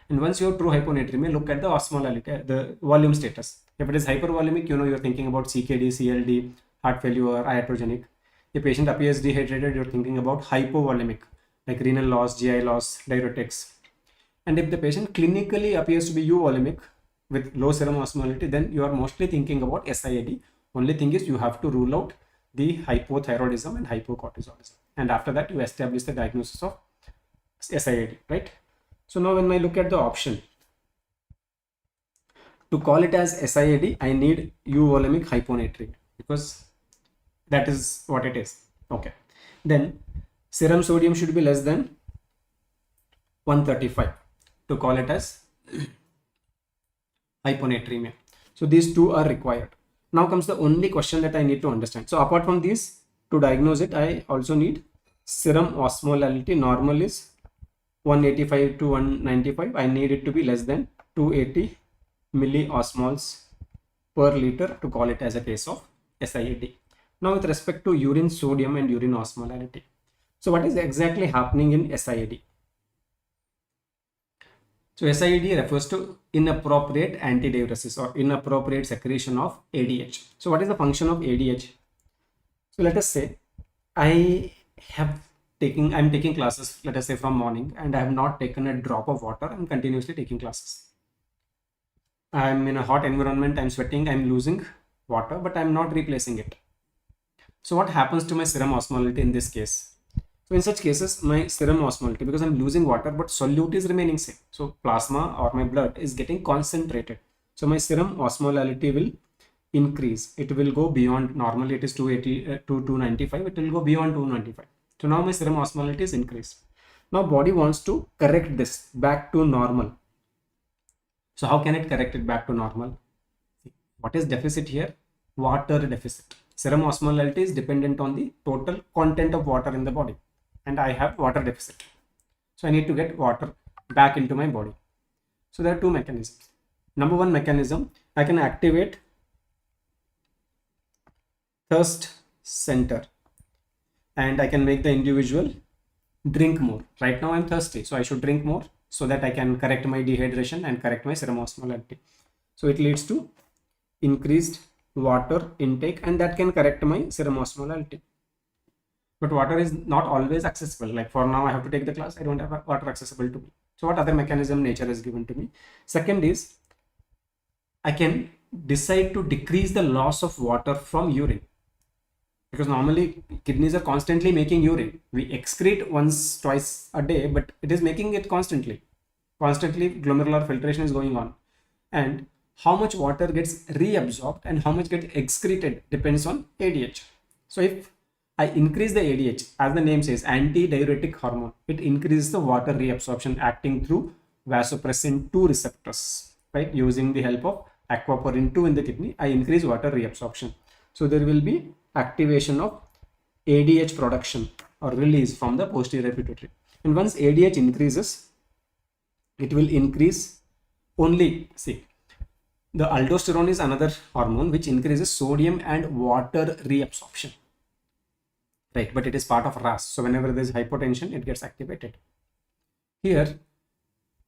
And once you have true hyponatremia, look at the osmolality, the volume status. If it is hypervolemic, you know, you're thinking about CKD, CLD, heart failure, iatrogenic. If patient appears dehydrated, you're thinking about hypovolemic, like renal loss, GI loss, diuretics. And if the patient clinically appears to be euvolemic with low serum osmolality, then you are mostly thinking about SIAD. Only thing is you have to rule out the hypothyroidism and hypocortisolism. And after that, you establish the diagnosis of SIAD, right? So now when I look at the option, to call it as SIAD, I need euvolemic hyponatremia because that is what it is. Okay. Then serum sodium should be less than 135 to call it as hyponatremia. So these two are required. Now comes the only question that I need to understand. So apart from these, to diagnose it, I also need serum osmolality. Normal is 185 to 195. I need it to be less than 280 milliosmoles per liter to call it as a case of SIAD. Now with respect to urine sodium and urine osmolality. So what is exactly happening in SIAD? So SIAD refers to inappropriate antidiuresis or inappropriate secretion of ADH. So what is the function of ADH? So let us say I'm taking classes, let us say from morning, and I have not taken a drop of water. I'm continuously taking classes. I'm in a hot environment, I'm sweating, I'm losing water, but I'm not replacing it. So what happens to my serum osmolality in this case? So in such cases, my serum osmolality, because I'm losing water, but solute is remaining same. So plasma or my blood is getting concentrated. So my serum osmolality will increase. It will go beyond, normally it is 280 to 295. It will go beyond 295. So now my serum osmolality is increased. Now body wants to correct this back to normal. So how can it correct it back to normal? What is deficit here? Water deficit. Serum osmolality is dependent on the total content of water in the body. And I have water deficit. So I need to get water back into my body. So there are two mechanisms. Number one mechanism, I can activate thirst center. And I can make the individual drink more. Right now I'm thirsty, so I should drink more so that I can correct my dehydration and correct my serum osmolality. So it leads to increased water intake, and that can correct my serum osmolality. But water is not always accessible. Like for now, I have to take the class, I don't have water accessible to me. So what other mechanism nature has given to me? Second is, I can decide to decrease the loss of water from urine. Because normally kidneys are constantly making urine. We excrete once, twice a day, but it is making it constantly. Constantly glomerular filtration is going on. And how much water gets reabsorbed and how much gets excreted depends on ADH. So if I increase the ADH, as the name says, antidiuretic hormone, it increases the water reabsorption acting through vasopressin 2 receptors, right? Using the help of aquaporin 2 in the kidney, I increase water reabsorption. So there will be activation of ADH production or release from the posterior pituitary. And once ADH increases, it will increase only, see, the aldosterone is another hormone which increases sodium and water reabsorption, right? But it is part of RAS. So whenever there is hypotension, it gets activated. Here,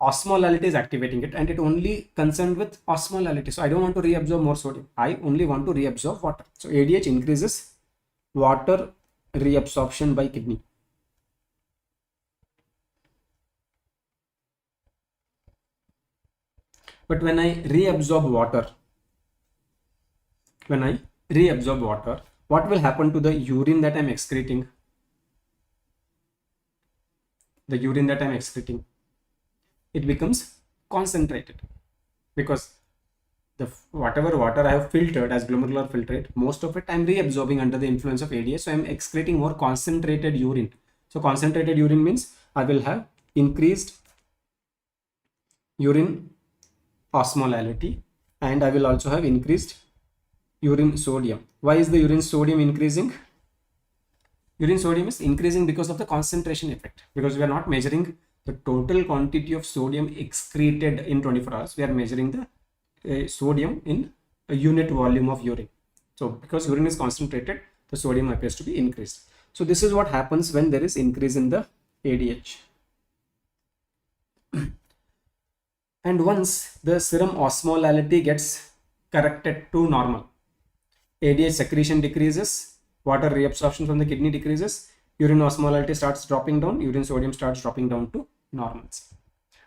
osmolality is activating it, and it only concerned with osmolality. So I don't want to reabsorb more sodium. I only want to reabsorb water. So ADH increases water reabsorption by kidney. But when I reabsorb water, what will happen to the urine that I'm excreting? The urine that I'm excreting, it becomes concentrated, because the whatever water I have filtered as glomerular filtrate, most of it I'm reabsorbing under the influence of ADH. So I'm excreting more concentrated urine. So concentrated urine means I will have increased urine osmolality, and I will also have increased urine sodium. Why is the urine sodium increasing? Urine sodium is increasing because of the concentration effect, because we are not measuring the total quantity of sodium excreted in 24 hours. We are measuring the sodium in a unit volume of urine. So because urine is concentrated, the sodium appears to be increased. So this is what happens when there is increase in the ADH. And once the serum osmolality gets corrected to normal, ADH secretion decreases, water reabsorption from the kidney decreases, urine osmolality starts dropping down, urine sodium starts dropping down to normals.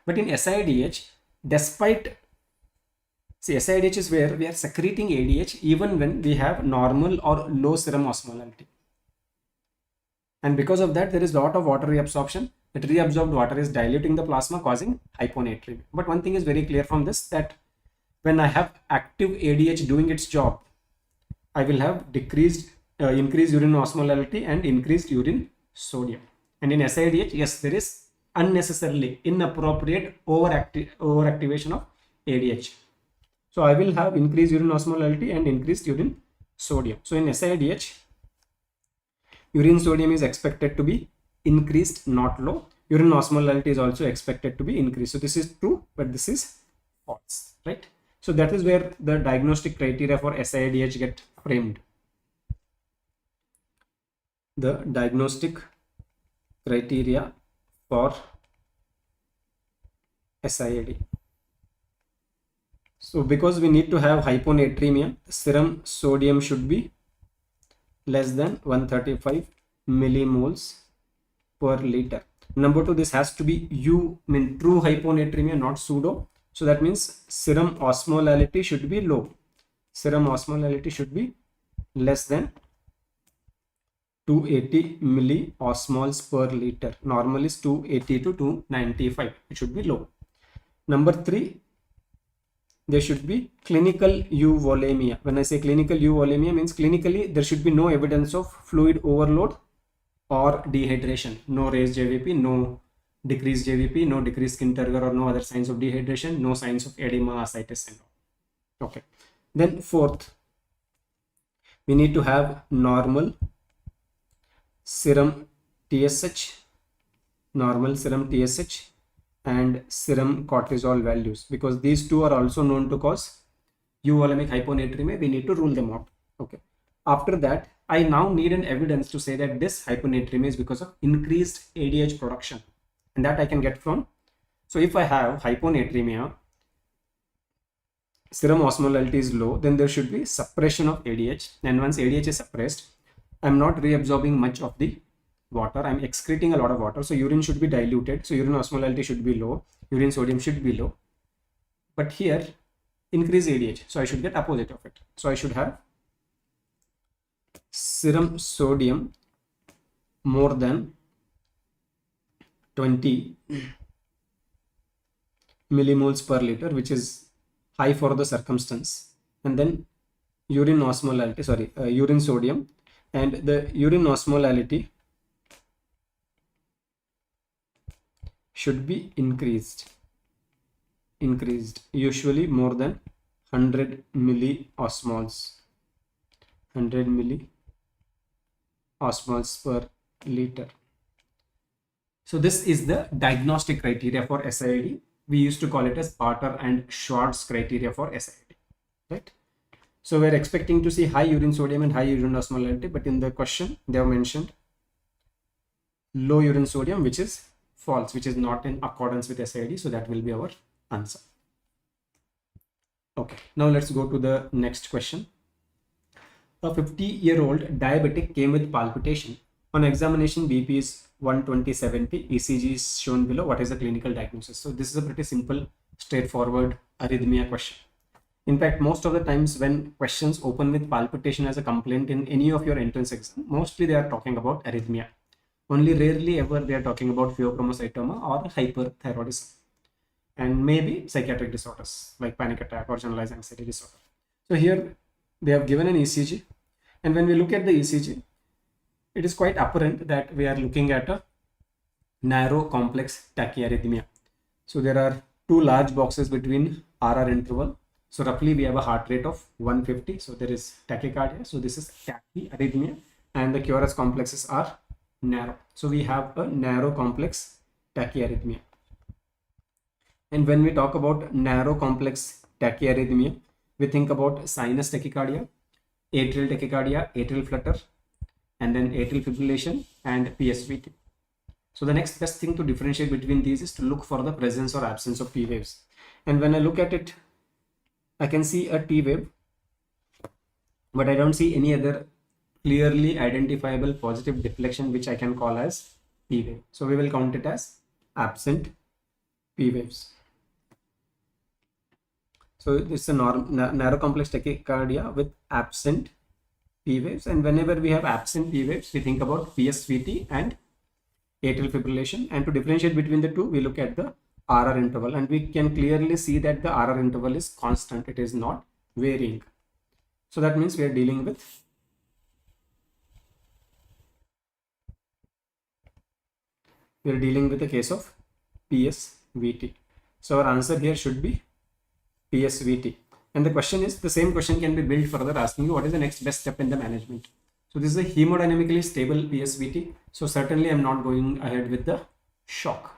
But in SIADH, despite, see, SIADH is where we are secreting ADH even when we have normal or low serum osmolality. And because of that, there is a lot of water reabsorption. That reabsorbed water is diluting the plasma, causing hyponatremia. But one thing is very clear from this, that when I have active ADH doing its job, I will have increased urine osmolality and increased urine sodium. And in SIADH, yes, there is unnecessarily inappropriate overactivation of ADH. So I will have increased urine osmolality and increased urine sodium. So in SIADH, urine sodium is expected to be increased, not low. Urine osmolality is also expected to be increased. So this is true, but this is false, right? So that is where the diagnostic criteria for SIADH get framed. The diagnostic criteria for SIAD. So because we need to have hyponatremia, serum sodium should be less than 135 millimoles per liter. Number two, this has to be true hyponatremia, not pseudo. So that means serum osmolality should be low. Serum osmolality should be less than 280 milliosmoles per liter. Normal is 280 to 295. It should be low. Number three, there should be clinical euvolemia. When I say clinical euvolemia, means clinically there should be no evidence of fluid overload or dehydration. No raised JVP, no decreased JVP, no decreased skin turgor or no other signs of dehydration, no signs of edema, ascites syndrome. Okay. Then fourth, we need to have normal serum TSH, and serum cortisol values, because these two are also known to cause euvolemic hyponatremia. We need to rule them out. Okay. After that, I now need an evidence to say that this hyponatremia is because of increased ADH production, and that I can get from, so if I have hyponatremia, serum osmolality is low, then there should be suppression of ADH, and once ADH is suppressed, I'm not reabsorbing much of the water, I'm excreting a lot of water, so urine should be diluted, so urine osmolality should be low, urine sodium should be low. But here, increase ADH, so I should get opposite of it. So I should have serum sodium more than 20 millimoles per liter, which is high for the circumstance, and then urine osmolality, urine sodium, and the urine osmolality should be increased, usually more than 100 milliosmoles per liter. So this is the diagnostic criteria for SIAD. We used to call it as Barter and Schwartz criteria for SIAD, right? So we're expecting to see high urine sodium and high urine osmolality, but in the question they have mentioned low urine sodium, which is false, which is not in accordance with SIADH. So that will be our answer. Okay, now let's go to the next question. A 50-year-old diabetic came with palpitation. On examination, BP is 120/70. ECG is shown below. What is the clinical diagnosis? So this is a pretty simple, straightforward arrhythmia question. In fact, most of the times when questions open with palpitation as a complaint in any of your entrance exam, mostly they are talking about arrhythmia. Only rarely ever they are talking about pheochromocytoma or hyperthyroidism, and maybe psychiatric disorders like panic attack or generalized anxiety disorder. So here they have given an ECG, and when we look at the ECG, it is quite apparent that we are looking at a narrow complex tachyarrhythmia. So there are two large boxes between RR interval. So roughly we have a heart rate of 150. So there is tachycardia. So this is tachyarrhythmia, and the QRS complexes are narrow. So we have a narrow complex tachyarrhythmia. And when we talk about narrow complex tachyarrhythmia, we think about sinus tachycardia, atrial flutter, and then atrial fibrillation and PSVT. So the next best thing to differentiate between these is to look for the presence or absence of P waves. And when I look at it, I can see a T wave, but I don't see any other clearly identifiable positive deflection which I can call as P wave. So we will count it as absent P waves. So this is a narrow complex tachycardia with absent P waves, and whenever we have absent P waves, we think about PSVT and atrial fibrillation. And to differentiate between the two, we look at the RR interval, and we can clearly see that the RR interval is constant, it is not varying. So that means we are dealing with a case of PSVT. So our answer here should be PSVT. And the question is, the same question can be built further, asking you what is the next best step in the management. So this is a hemodynamically stable PSVT. So certainly I'm not going ahead with the shock.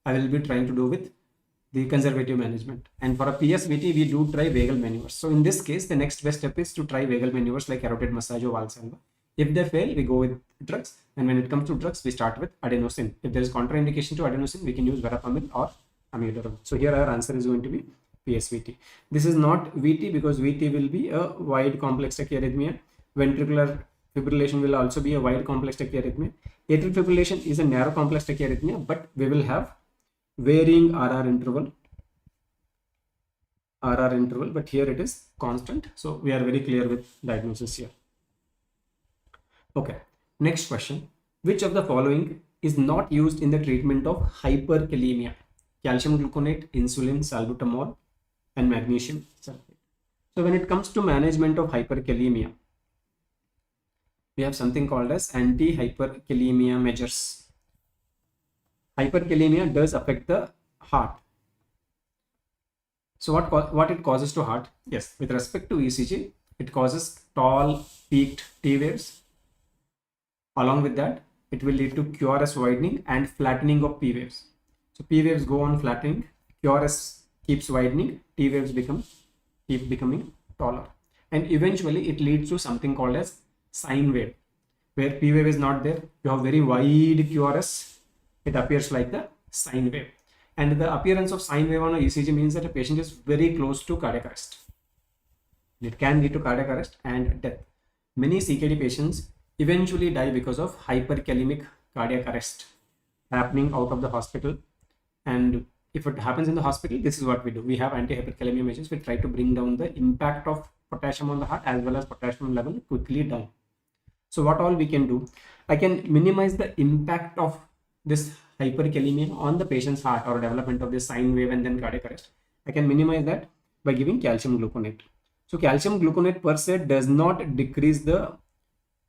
I will be trying to do with the conservative management. And for a PSVT, we do try vagal maneuvers. So in this case, the next best step is to try vagal maneuvers like carotid massage or Valsalva. If they fail, we go with drugs. And when it comes to drugs, we start with adenosine. If there is contraindication to adenosine, we can use verapamil or amiodarone. So here our answer is going to be PSVT. This is not VT because VT will be a wide complex tachyarrhythmia. Ventricular fibrillation will also be a wide complex tachyarrhythmia. Atrial fibrillation is a narrow complex tachyarrhythmia, but we will have varying RR interval, but here it is constant. So we are very clear with diagnosis here. Okay, next question. Which of the following is not used in the treatment of hyperkalemia? Calcium gluconate, insulin, salbutamol, and magnesium sulfate. So when it comes to management of hyperkalemia, we have something called as anti-hyperkalemia measures. Hyperkalemia does affect the heart. So what it causes to heart? Yes, with respect to ECG, it causes tall peaked T waves. Along with that, it will lead to QRS widening and flattening of P waves. So P waves go on flattening, QRS keeps widening, T waves keep becoming taller. And eventually it leads to something called as sine wave, where P wave is not there. You have very wide QRS. It appears like the sine wave. And the appearance of sine wave on a ECG means that a patient is very close to cardiac arrest. It can lead to cardiac arrest and death. Many CKD patients eventually die because of hyperkalemic cardiac arrest happening out of the hospital. And if it happens in the hospital, this is what we do. We have anti-hyperkalemia measures. We try to bring down the impact of potassium on the heart as well as potassium level quickly down. So what all we can do? I can minimize the impact of this hyperkalemia on the patient's heart or development of this sine wave and then cardiac arrest. I can minimize that by giving calcium gluconate. So calcium gluconate per se does not decrease the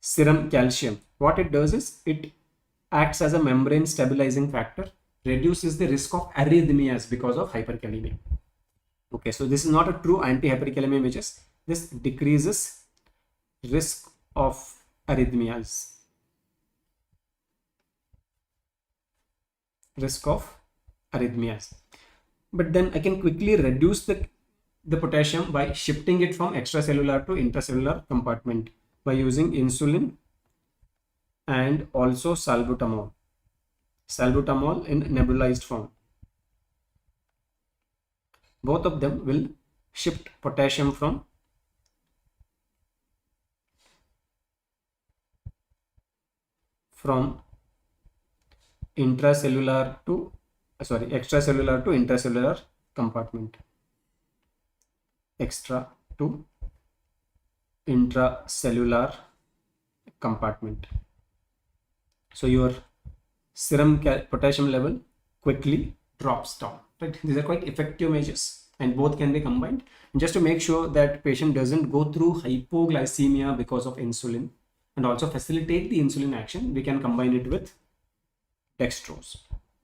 serum calcium. What it does is it acts as a membrane stabilizing factor, reduces the risk of arrhythmias because of hyperkalemia. Okay, so this is not a true anti-hyperkalemia measures. This decreases risk of arrhythmias. But then I can quickly reduce the potassium by shifting it from extracellular to intracellular compartment by using insulin and also salbutamol. salbutamol in nebulized form. Both of them will shift potassium from extracellular to intracellular compartment. Extra to intracellular compartment. So your serum potassium level quickly drops down. Right? These are quite effective measures and both can be combined. And just to make sure that patient doesn't go through hypoglycemia because of insulin and also facilitate the insulin action, we can combine it with dextrose.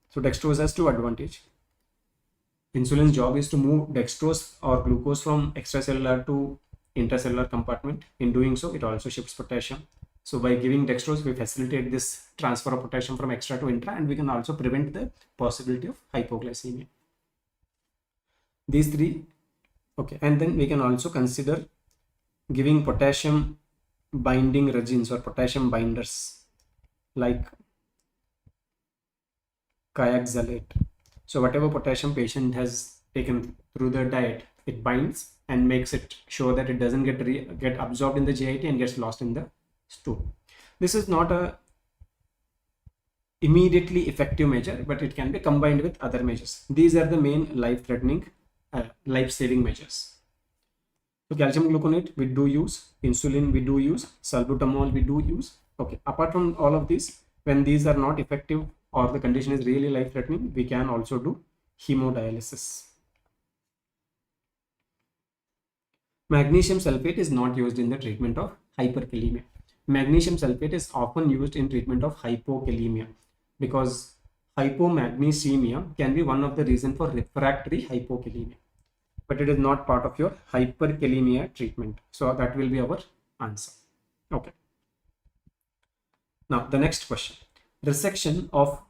So dextrose has two advantages. Insulin's job is to move dextrose or glucose from extracellular to intracellular compartment. In doing so, it also shifts potassium. So by giving dextrose, we facilitate this transfer of potassium from extra to intra, and we can also prevent the possibility of hypoglycemia. These three, okay, and then we can also consider giving potassium binding regimens or potassium binders like Kyaxalate. So whatever potassium patient has taken through the diet, it binds and makes it sure that it doesn't get absorbed in the GIT and gets lost in the stool. This is not a immediately effective measure, but it can be combined with other measures. These are the main life-threatening, life-saving measures. So calcium gluconate we do use, insulin we do use, salbutamol we do use. Okay, apart from all of these, when these are not effective or the condition is really life-threatening, we can also do hemodialysis. Magnesium sulfate is not used in the treatment of hyperkalemia. Magnesium sulfate is often used in treatment of hypokalemia because hypomagnesemia can be one of the reasons for refractory hypokalemia, but it is not part of your hyperkalemia treatment. So that will be our answer. Okay. Now the next question. Resection of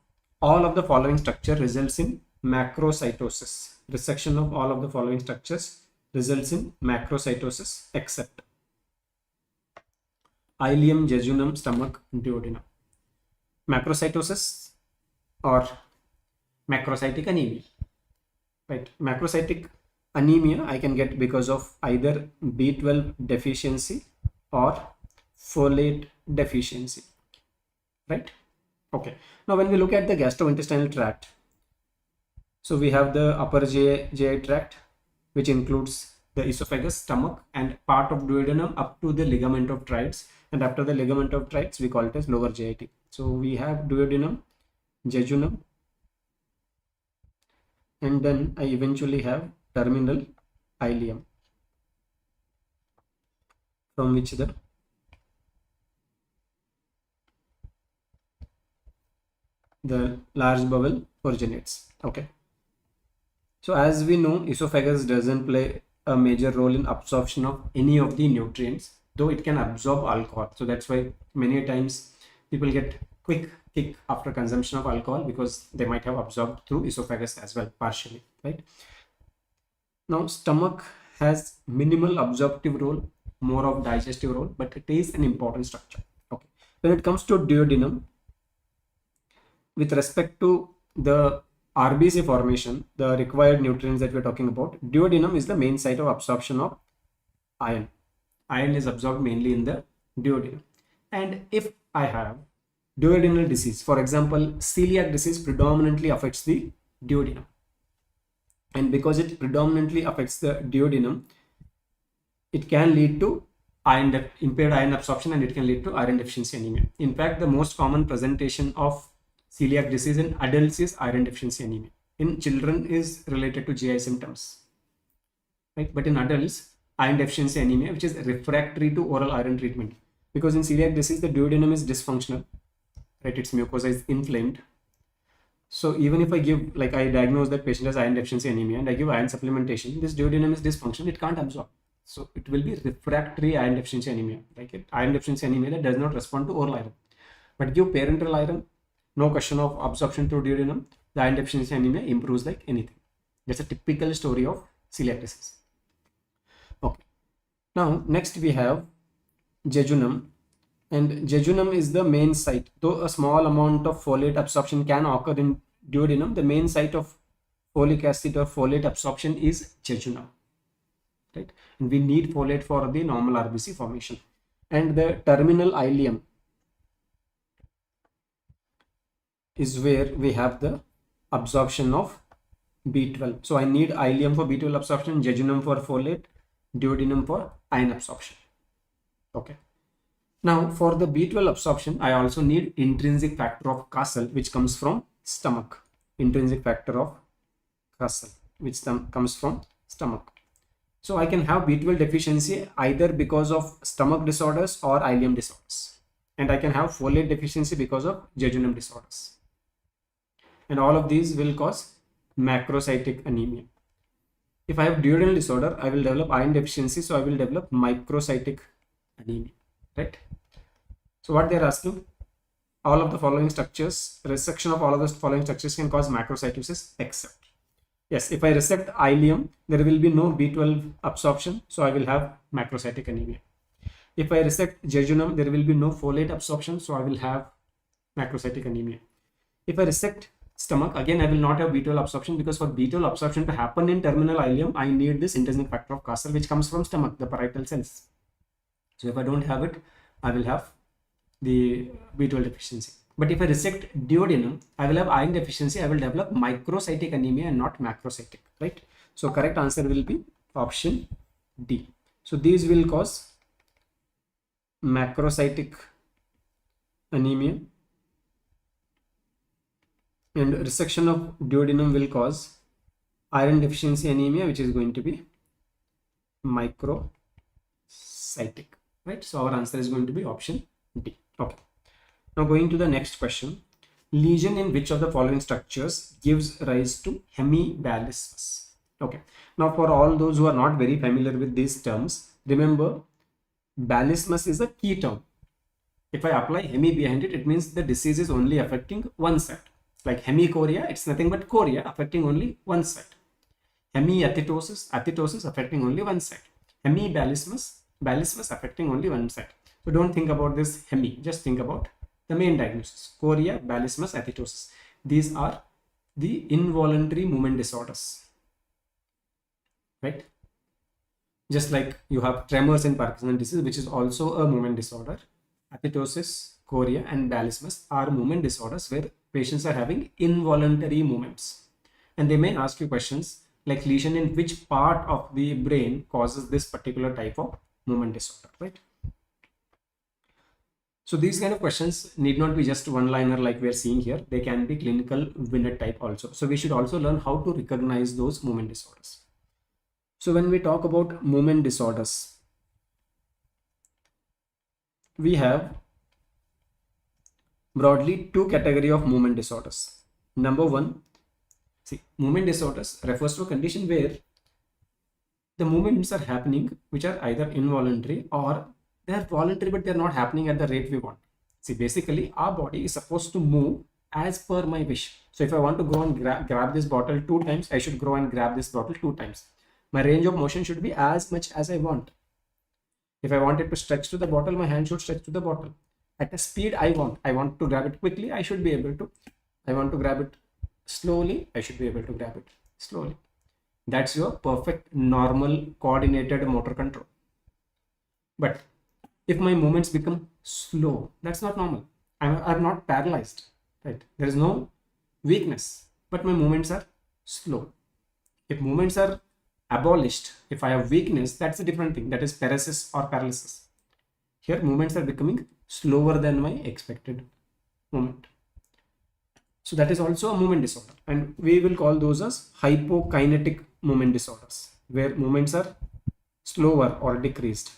all of the following structure results in macrocytosis. Resection of all of the following structures results in macrocytosis except ileum, jejunum, stomach, duodenum. Macrocytosis or macrocytic anemia. Right? Macrocytic anemia I can get because of either B12 deficiency or folate deficiency. Right? Okay. Now when we look at the gastrointestinal tract, so we have the upper GI tract, which includes the esophagus, stomach, and part of duodenum up to the ligament of Treitz. And after the ligament of Treitz, we call it as lower GIT. So we have duodenum, jejunum, and then I eventually have terminal ileum, from which the large bowel originates. Okay. So as we know, esophagus doesn't play a major role in absorption of any of the nutrients, though it can absorb alcohol. So that's why many times people get quick kick after consumption of alcohol because they might have absorbed through esophagus as well, partially, right? Now stomach has minimal absorptive role, more of digestive role, but it is an important structure. Okay. When it comes to duodenum, with respect to the RBC formation, the required nutrients that we're talking about, duodenum is the main site of absorption of iron. Iron is absorbed mainly in the duodenum. And if I have duodenal disease, for example, celiac disease predominantly affects the duodenum. And because it predominantly affects the duodenum, it can lead to impaired iron absorption and it can lead to iron deficiency anemia. In fact, the most common presentation of celiac disease in adults is iron deficiency anemia. In children is related to GI symptoms, right? But in adults, iron deficiency anemia, which is refractory to oral iron treatment, because in celiac disease the duodenum is dysfunctional, right? Its mucosa is inflamed. So even if I give, like I diagnose that patient has iron deficiency anemia and I give iron supplementation, this duodenum is dysfunctional, it can't absorb. So it will be refractory iron deficiency anemia, like iron deficiency anemia that does not respond to oral iron. But give parenteral iron, no question of absorption through duodenum, the iron deficiency anemia improves like anything. That's a typical story of celiac disease. Okay. Now next we have jejunum, And jejunum is the main site. Though a small amount of folate absorption can occur in duodenum, the main site of folic acid or folate absorption is jejunum, right? And we need folate for the normal RBC formation. And the terminal ileum is where we have the absorption of B12. So I need ileum for B12 absorption, jejunum for folate, duodenum for iron absorption. Okay. Now for the B12 absorption, I also need intrinsic factor of Castle, which comes from stomach. Intrinsic factor of Castle, which comes from stomach. So I can have B12 deficiency either because of stomach disorders or ileum disorders. And I can have folate deficiency because of jejunum disorders. And all of these will cause macrocytic anemia. If I have duodenal disorder, I will develop iron deficiency, so I will develop microcytic anemia, right? So what they are asking, all of the following structures, resection of all of the following structures can cause macrocytosis except. Yes, if I resect ileum, there will be no B12 absorption, so I will have macrocytic anemia. If I resect jejunum, there will be no folate absorption, so I will have macrocytic anemia. If I resect stomach, again I will not have B12 absorption, because for B12 absorption to happen in terminal ileum, I need this intrinsic factor of Castle, which comes from stomach, the parietal cells. So if I don't have it, I will have the B12 deficiency. But if I resect duodenum, I will have iron deficiency. I will develop microcytic anemia and not macrocytic, right? So correct answer will be option D. So these will cause macrocytic anemia, and resection of duodenum will cause iron deficiency anemia, which is going to be microcytic, right? So our answer is going to be option D. Okay. Now going to the next question. Lesion in which of the following structures gives rise to hemibalismus? Okay. Now for all those who are not very familiar with these terms, remember balismus is a key term. If I apply hemi behind it, it means the disease is only affecting one side. Like hemichoria, it's nothing but choria affecting only one side. Hemiathetosis, athetosis affecting only one side. Hemibalismus, balismus affecting only one side. So don't think about this hemi, just think about the main diagnosis: choria, balismus, athetosis. These are the involuntary movement disorders, right? Just like you have tremors in Parkinson's disease, which is also a movement disorder. Athetosis, choria, and balismus are movement disorders where patients are having involuntary movements. And they may ask you questions like lesion in which part of the brain causes this particular type of movement disorder, right? So these kind of questions need not be just one-liner like we are seeing here. They can be clinical Vignette type also. So we should also learn how to recognize those movement disorders. So when we talk about movement disorders, we have broadly two categories of movement disorders. Number one, see, movement disorders refers to a condition where the movements are happening which are either involuntary or they are voluntary, but they are not happening at the rate we want. See, basically our body is supposed to move as per my wish. So if I want to go and grab this bottle 2 times, I should go and grab this bottle 2 times. My range of motion should be as much as I want. If I want it to stretch to the bottle, my hand should stretch to the bottle at a speed I want to grab it quickly, I should be able to. I want to grab it slowly, I should be able to grab it slowly. That's your perfect normal coordinated motor control. But if my movements become slow, that's not normal. I'm not paralyzed, right? There is no weakness, but my movements are slow. If movements are abolished, if I have weakness, that's a different thing. That is paresis or paralysis. Here movements are becoming slower than my expected movement. So that is also a movement disorder, and we will call those as hypokinetic movement disorders, where movements are slower or decreased.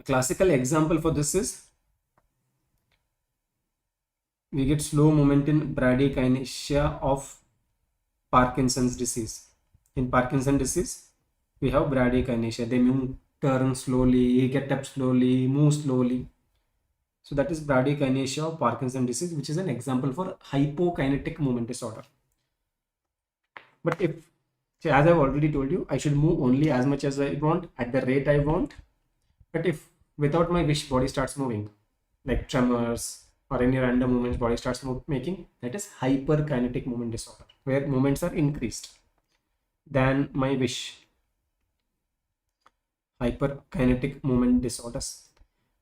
A classical example for this is we get slow movement in bradykinesia of Parkinson's disease. In Parkinson's disease, we have bradykinesia. They move, turn slowly, get up slowly, move slowly. So that is bradykinesia of Parkinson's disease, which is an example for hypokinetic movement disorder. But if, so as I've already told you, I should move only as much as I want at the rate I want. But if without my wish body starts moving, like tremors or any random movements body starts making, that is hyperkinetic movement disorder, where movements are increased than my wish. Hyperkinetic movement disorders.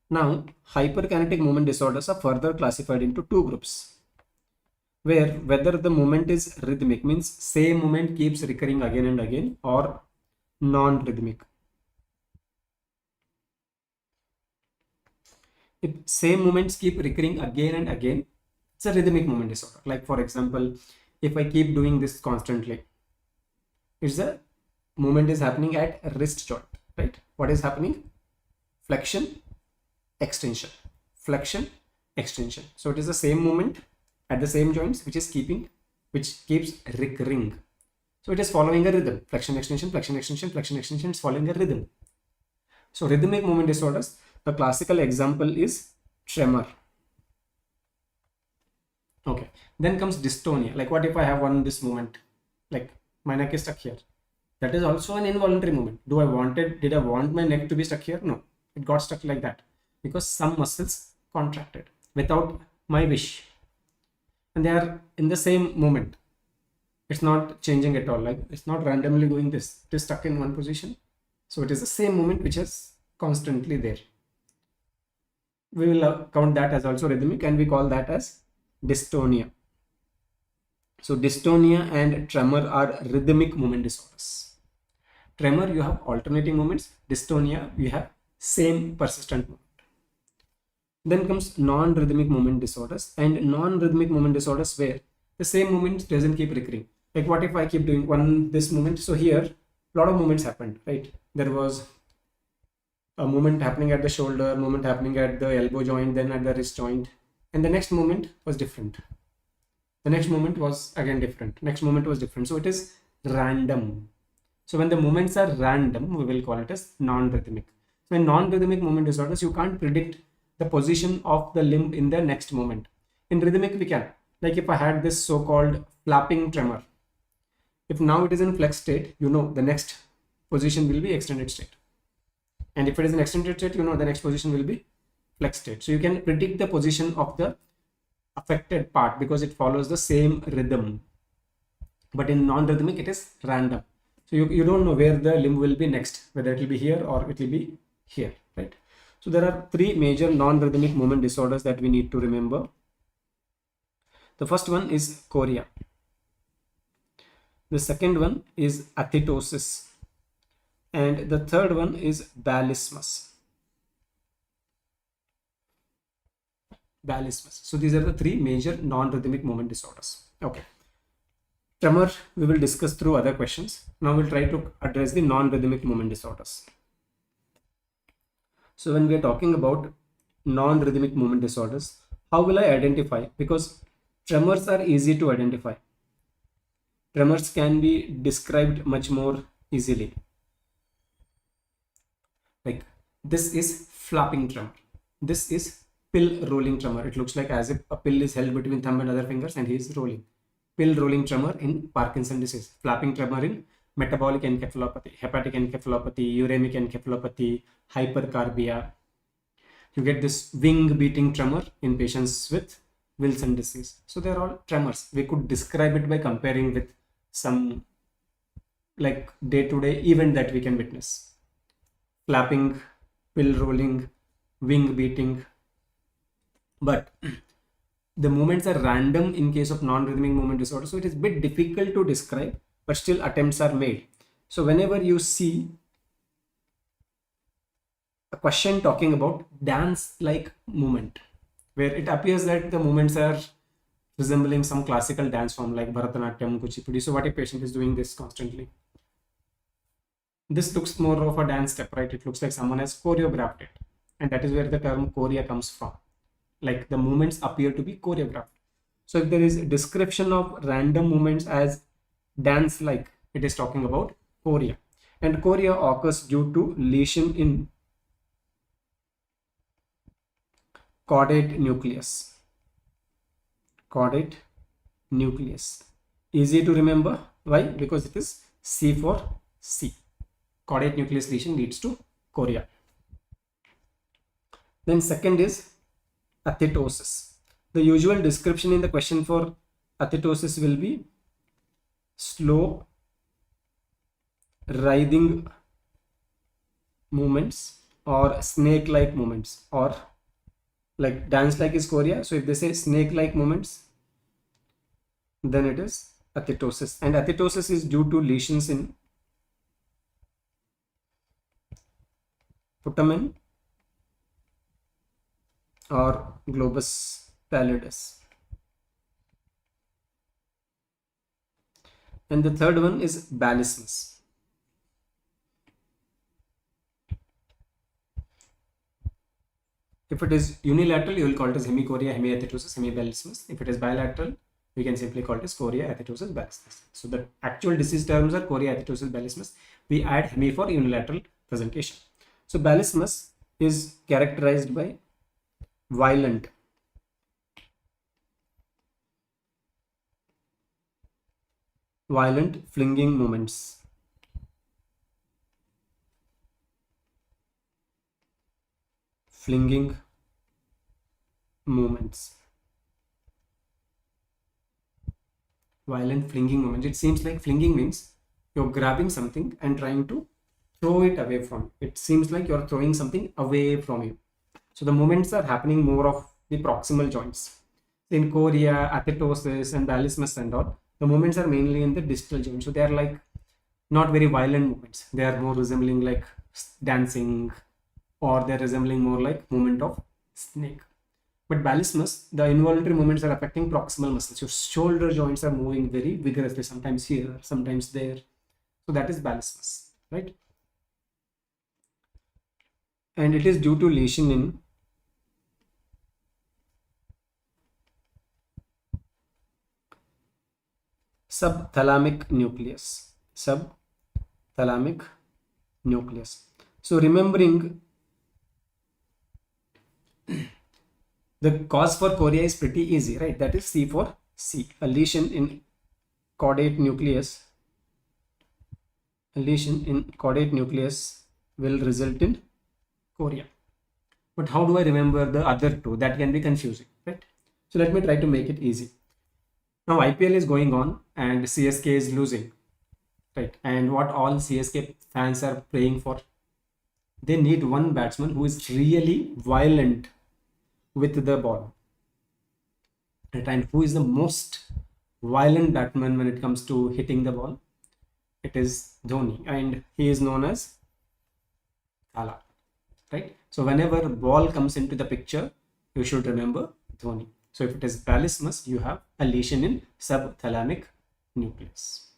Now, hyperkinetic movement disorders are further classified into two groups, where whether the movement is rhythmic, means same movement keeps recurring again and again, or non-rhythmic. If same movements keep recurring again and again, it's a rhythmic movement disorder. Like for example, if I keep doing this constantly, it's a movement is happening at wrist joint, right? What is happening? Flexion, extension, flexion, extension. So it is the same movement at the same joints which keeps recurring. So it is following a rhythm. Flexion, extension, flexion, extension, flexion, extension. It's following a rhythm. So rhythmic movement disorders, the classical example is tremor. Okay. Then comes dystonia. Like what if I have this movement, like my neck is stuck here. That is also an involuntary movement. Did I want my neck to be stuck here? No, it got stuck like that because some muscles contracted without my wish, and they are in the same moment. It's not changing at all. Like it's not randomly going this. It is stuck in one position. So it is the same movement which is constantly there. We will count that as also rhythmic, and we call that as dystonia. So dystonia and tremor are rhythmic movement disorders. Tremor, you have alternating movements. Dystonia, you have same persistent movement. Then comes non-rhythmic movement disorders, and non-rhythmic movement disorders where the same movement doesn't keep recurring. Like what if I keep doing this movement? So here a lot of movements happened, right? There was a movement happening at the shoulder, movement happening at the elbow joint, then at the wrist joint, and the next movement was different. The next movement was again different. Next movement was different. So it is random. So when the movements are random, we will call it as non-rhythmic. So in non-rhythmic movement disorders, you can't predict the position of the limb in the next moment. In rhythmic, we can. Like if I had this so-called flapping tremor, if now it is in flex state, you know the next position will be extended state. And if it is in extended state, you know the next position will be flex state. So you can predict the position of the affected part because it follows the same rhythm. But in non-rhythmic, it is random. So you don't know where the limb will be next, whether it will be here or it will be here, right? So there are three major non-rhythmic movement disorders that we need to remember. The first one is chorea. The second one is athetosis. And the third one is balismus. So these are the three major non-rhythmic movement disorders. Okay. Tremor, we will discuss through other questions. Now we'll try to address the non-rhythmic movement disorders. So when we are talking about non-rhythmic movement disorders, how will I identify? Because tremors are easy to identify. Tremors can be described much more easily. Like this is flapping tremor. This is pill rolling tremor. It looks like as if a pill is held between thumb and other fingers and he is rolling. Pill rolling tremor in Parkinson disease. Flapping tremor in metabolic encephalopathy, hepatic encephalopathy, uremic encephalopathy, hyperkalemia. You get this wing beating tremor in patients with Wilson disease. So they're all tremors. We could describe it by comparing with some like day-to-day event that we can witness. Flapping, pill rolling, wing beating. But the movements are random in case of non-rhythmic movement disorder. So it is a bit difficult to describe, but still attempts are made. So whenever you see a question talking about dance-like movement, where it appears that the movements are resembling some classical dance form like Bharatanatyam, Kuchipudi. So what if patient is doing this constantly? This looks more of a dance step, right? It looks like someone has choreographed it. And that is where the term chorea comes from. Like the movements appear to be choreographed. So if there is a description of random movements as dance-like, it is talking about chorea. And chorea occurs due to lesion in caudate nucleus. Caudate nucleus. Easy to remember. Why? Because it is C for C. Caudate nucleus lesion leads to chorea. Then second is athetosis. The usual description in the question for athetosis will be slow writhing movements or snake-like movements, or like dance-like is chorea. So if they say snake-like movements, then it is athetosis. And athetosis is due to lesions in putamen or globus pallidus. And the third one is balismus. If it is unilateral, you will call it as hemichorea, hemiathetosis, hemibalismus. If it is bilateral, we can simply call it as chorea, athetosis, balismus. So the actual disease terms are chorea, athetosis, balismus. We add hemi for unilateral presentation. So balismus is characterized by violent flinging movements. Flinging movements. Violent flinging movements. It seems like flinging means you're grabbing something and trying to throw it away from you. It seems like you're throwing something away from you. So the movements are happening more of the proximal joints. In chorea, athetosis, and balismus and all, the movements are mainly in the distal joint. So they are like not very violent movements. They are more resembling like dancing, or they're resembling more like movement of snake. But balismus, the involuntary movements are affecting proximal muscles. Your shoulder joints are moving very vigorously, sometimes here, sometimes there. So that is balismus, right? And it is due to lesion in subthalamic nucleus. Subthalamic nucleus. So remembering the cause for chorea is pretty easy, right? That is C for C. A lesion in caudate nucleus. A lesion in caudate nucleus will result in chorea. But how do I remember the other two? That can be confusing, right? So let me try to make it easy. Now IPL is going on and CSK is losing, right? And what all CSK fans are praying for? They need one batsman who is really violent with the ball, right? And who is the most violent batsman when it comes to hitting the ball? It is Dhoni, and he is known as Tala, right? So whenever ball comes into the picture, you should remember Dhoni. So if it is balismus, you have a lesion in subthalamic nucleus.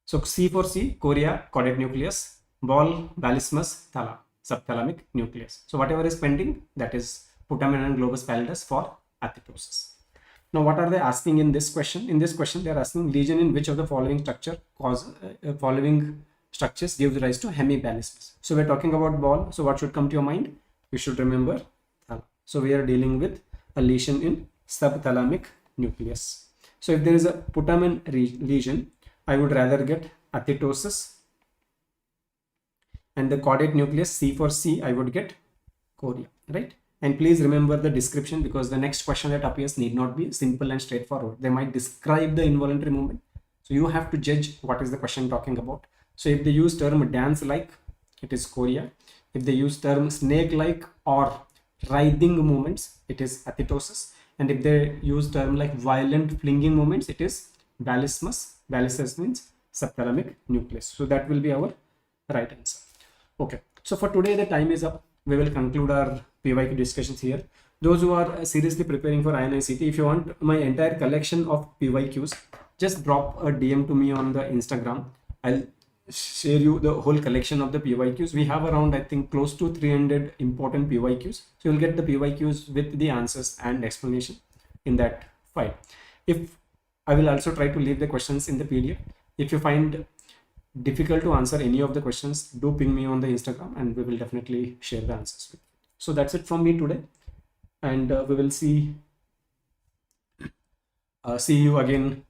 So C for C, chorea, caudate nucleus, ball, balismus, Tala, subthalamic nucleus. So whatever is pending, that is putamen and globus pallidus for athetosis. Now what are they asking in this question? In this question, they are asking lesion in which of the following structures gives rise to hemibalismus. So we're talking about ball. So what should come to your mind? You should remember Tala. So we are dealing with a lesion in subthalamic nucleus. So if there is a putamen lesion, I would rather get athetosis, and the caudate nucleus, C for C, I would get chorea, right? And please remember the description, because the next question that appears need not be simple and straightforward. They might describe the involuntary movement. So you have to judge what is the question talking about. So if they use term dance-like, it is chorea. If they use term snake-like or writhing movements, it is athetosis. And if they use term like violent flinging movements, it is balismus. Balismus means subthalamic nucleus. So that will be our right answer. Okay. So for today, the time is up. We will conclude our PYQ discussions here. Those who are seriously preparing for INICET, if you want my entire collection of PYQs, just drop a DM to me on the Instagram. I'll share you the whole collection of the PYQs. We have around, I think, close to 300 important PYQs. So you'll get the PYQs with the answers and explanation in that file. If I will also try to leave the questions in the PDF. If you find difficult to answer any of the questions, do ping me on the Instagram and we will definitely share the answers with you. So that's it from me today, and we will see you again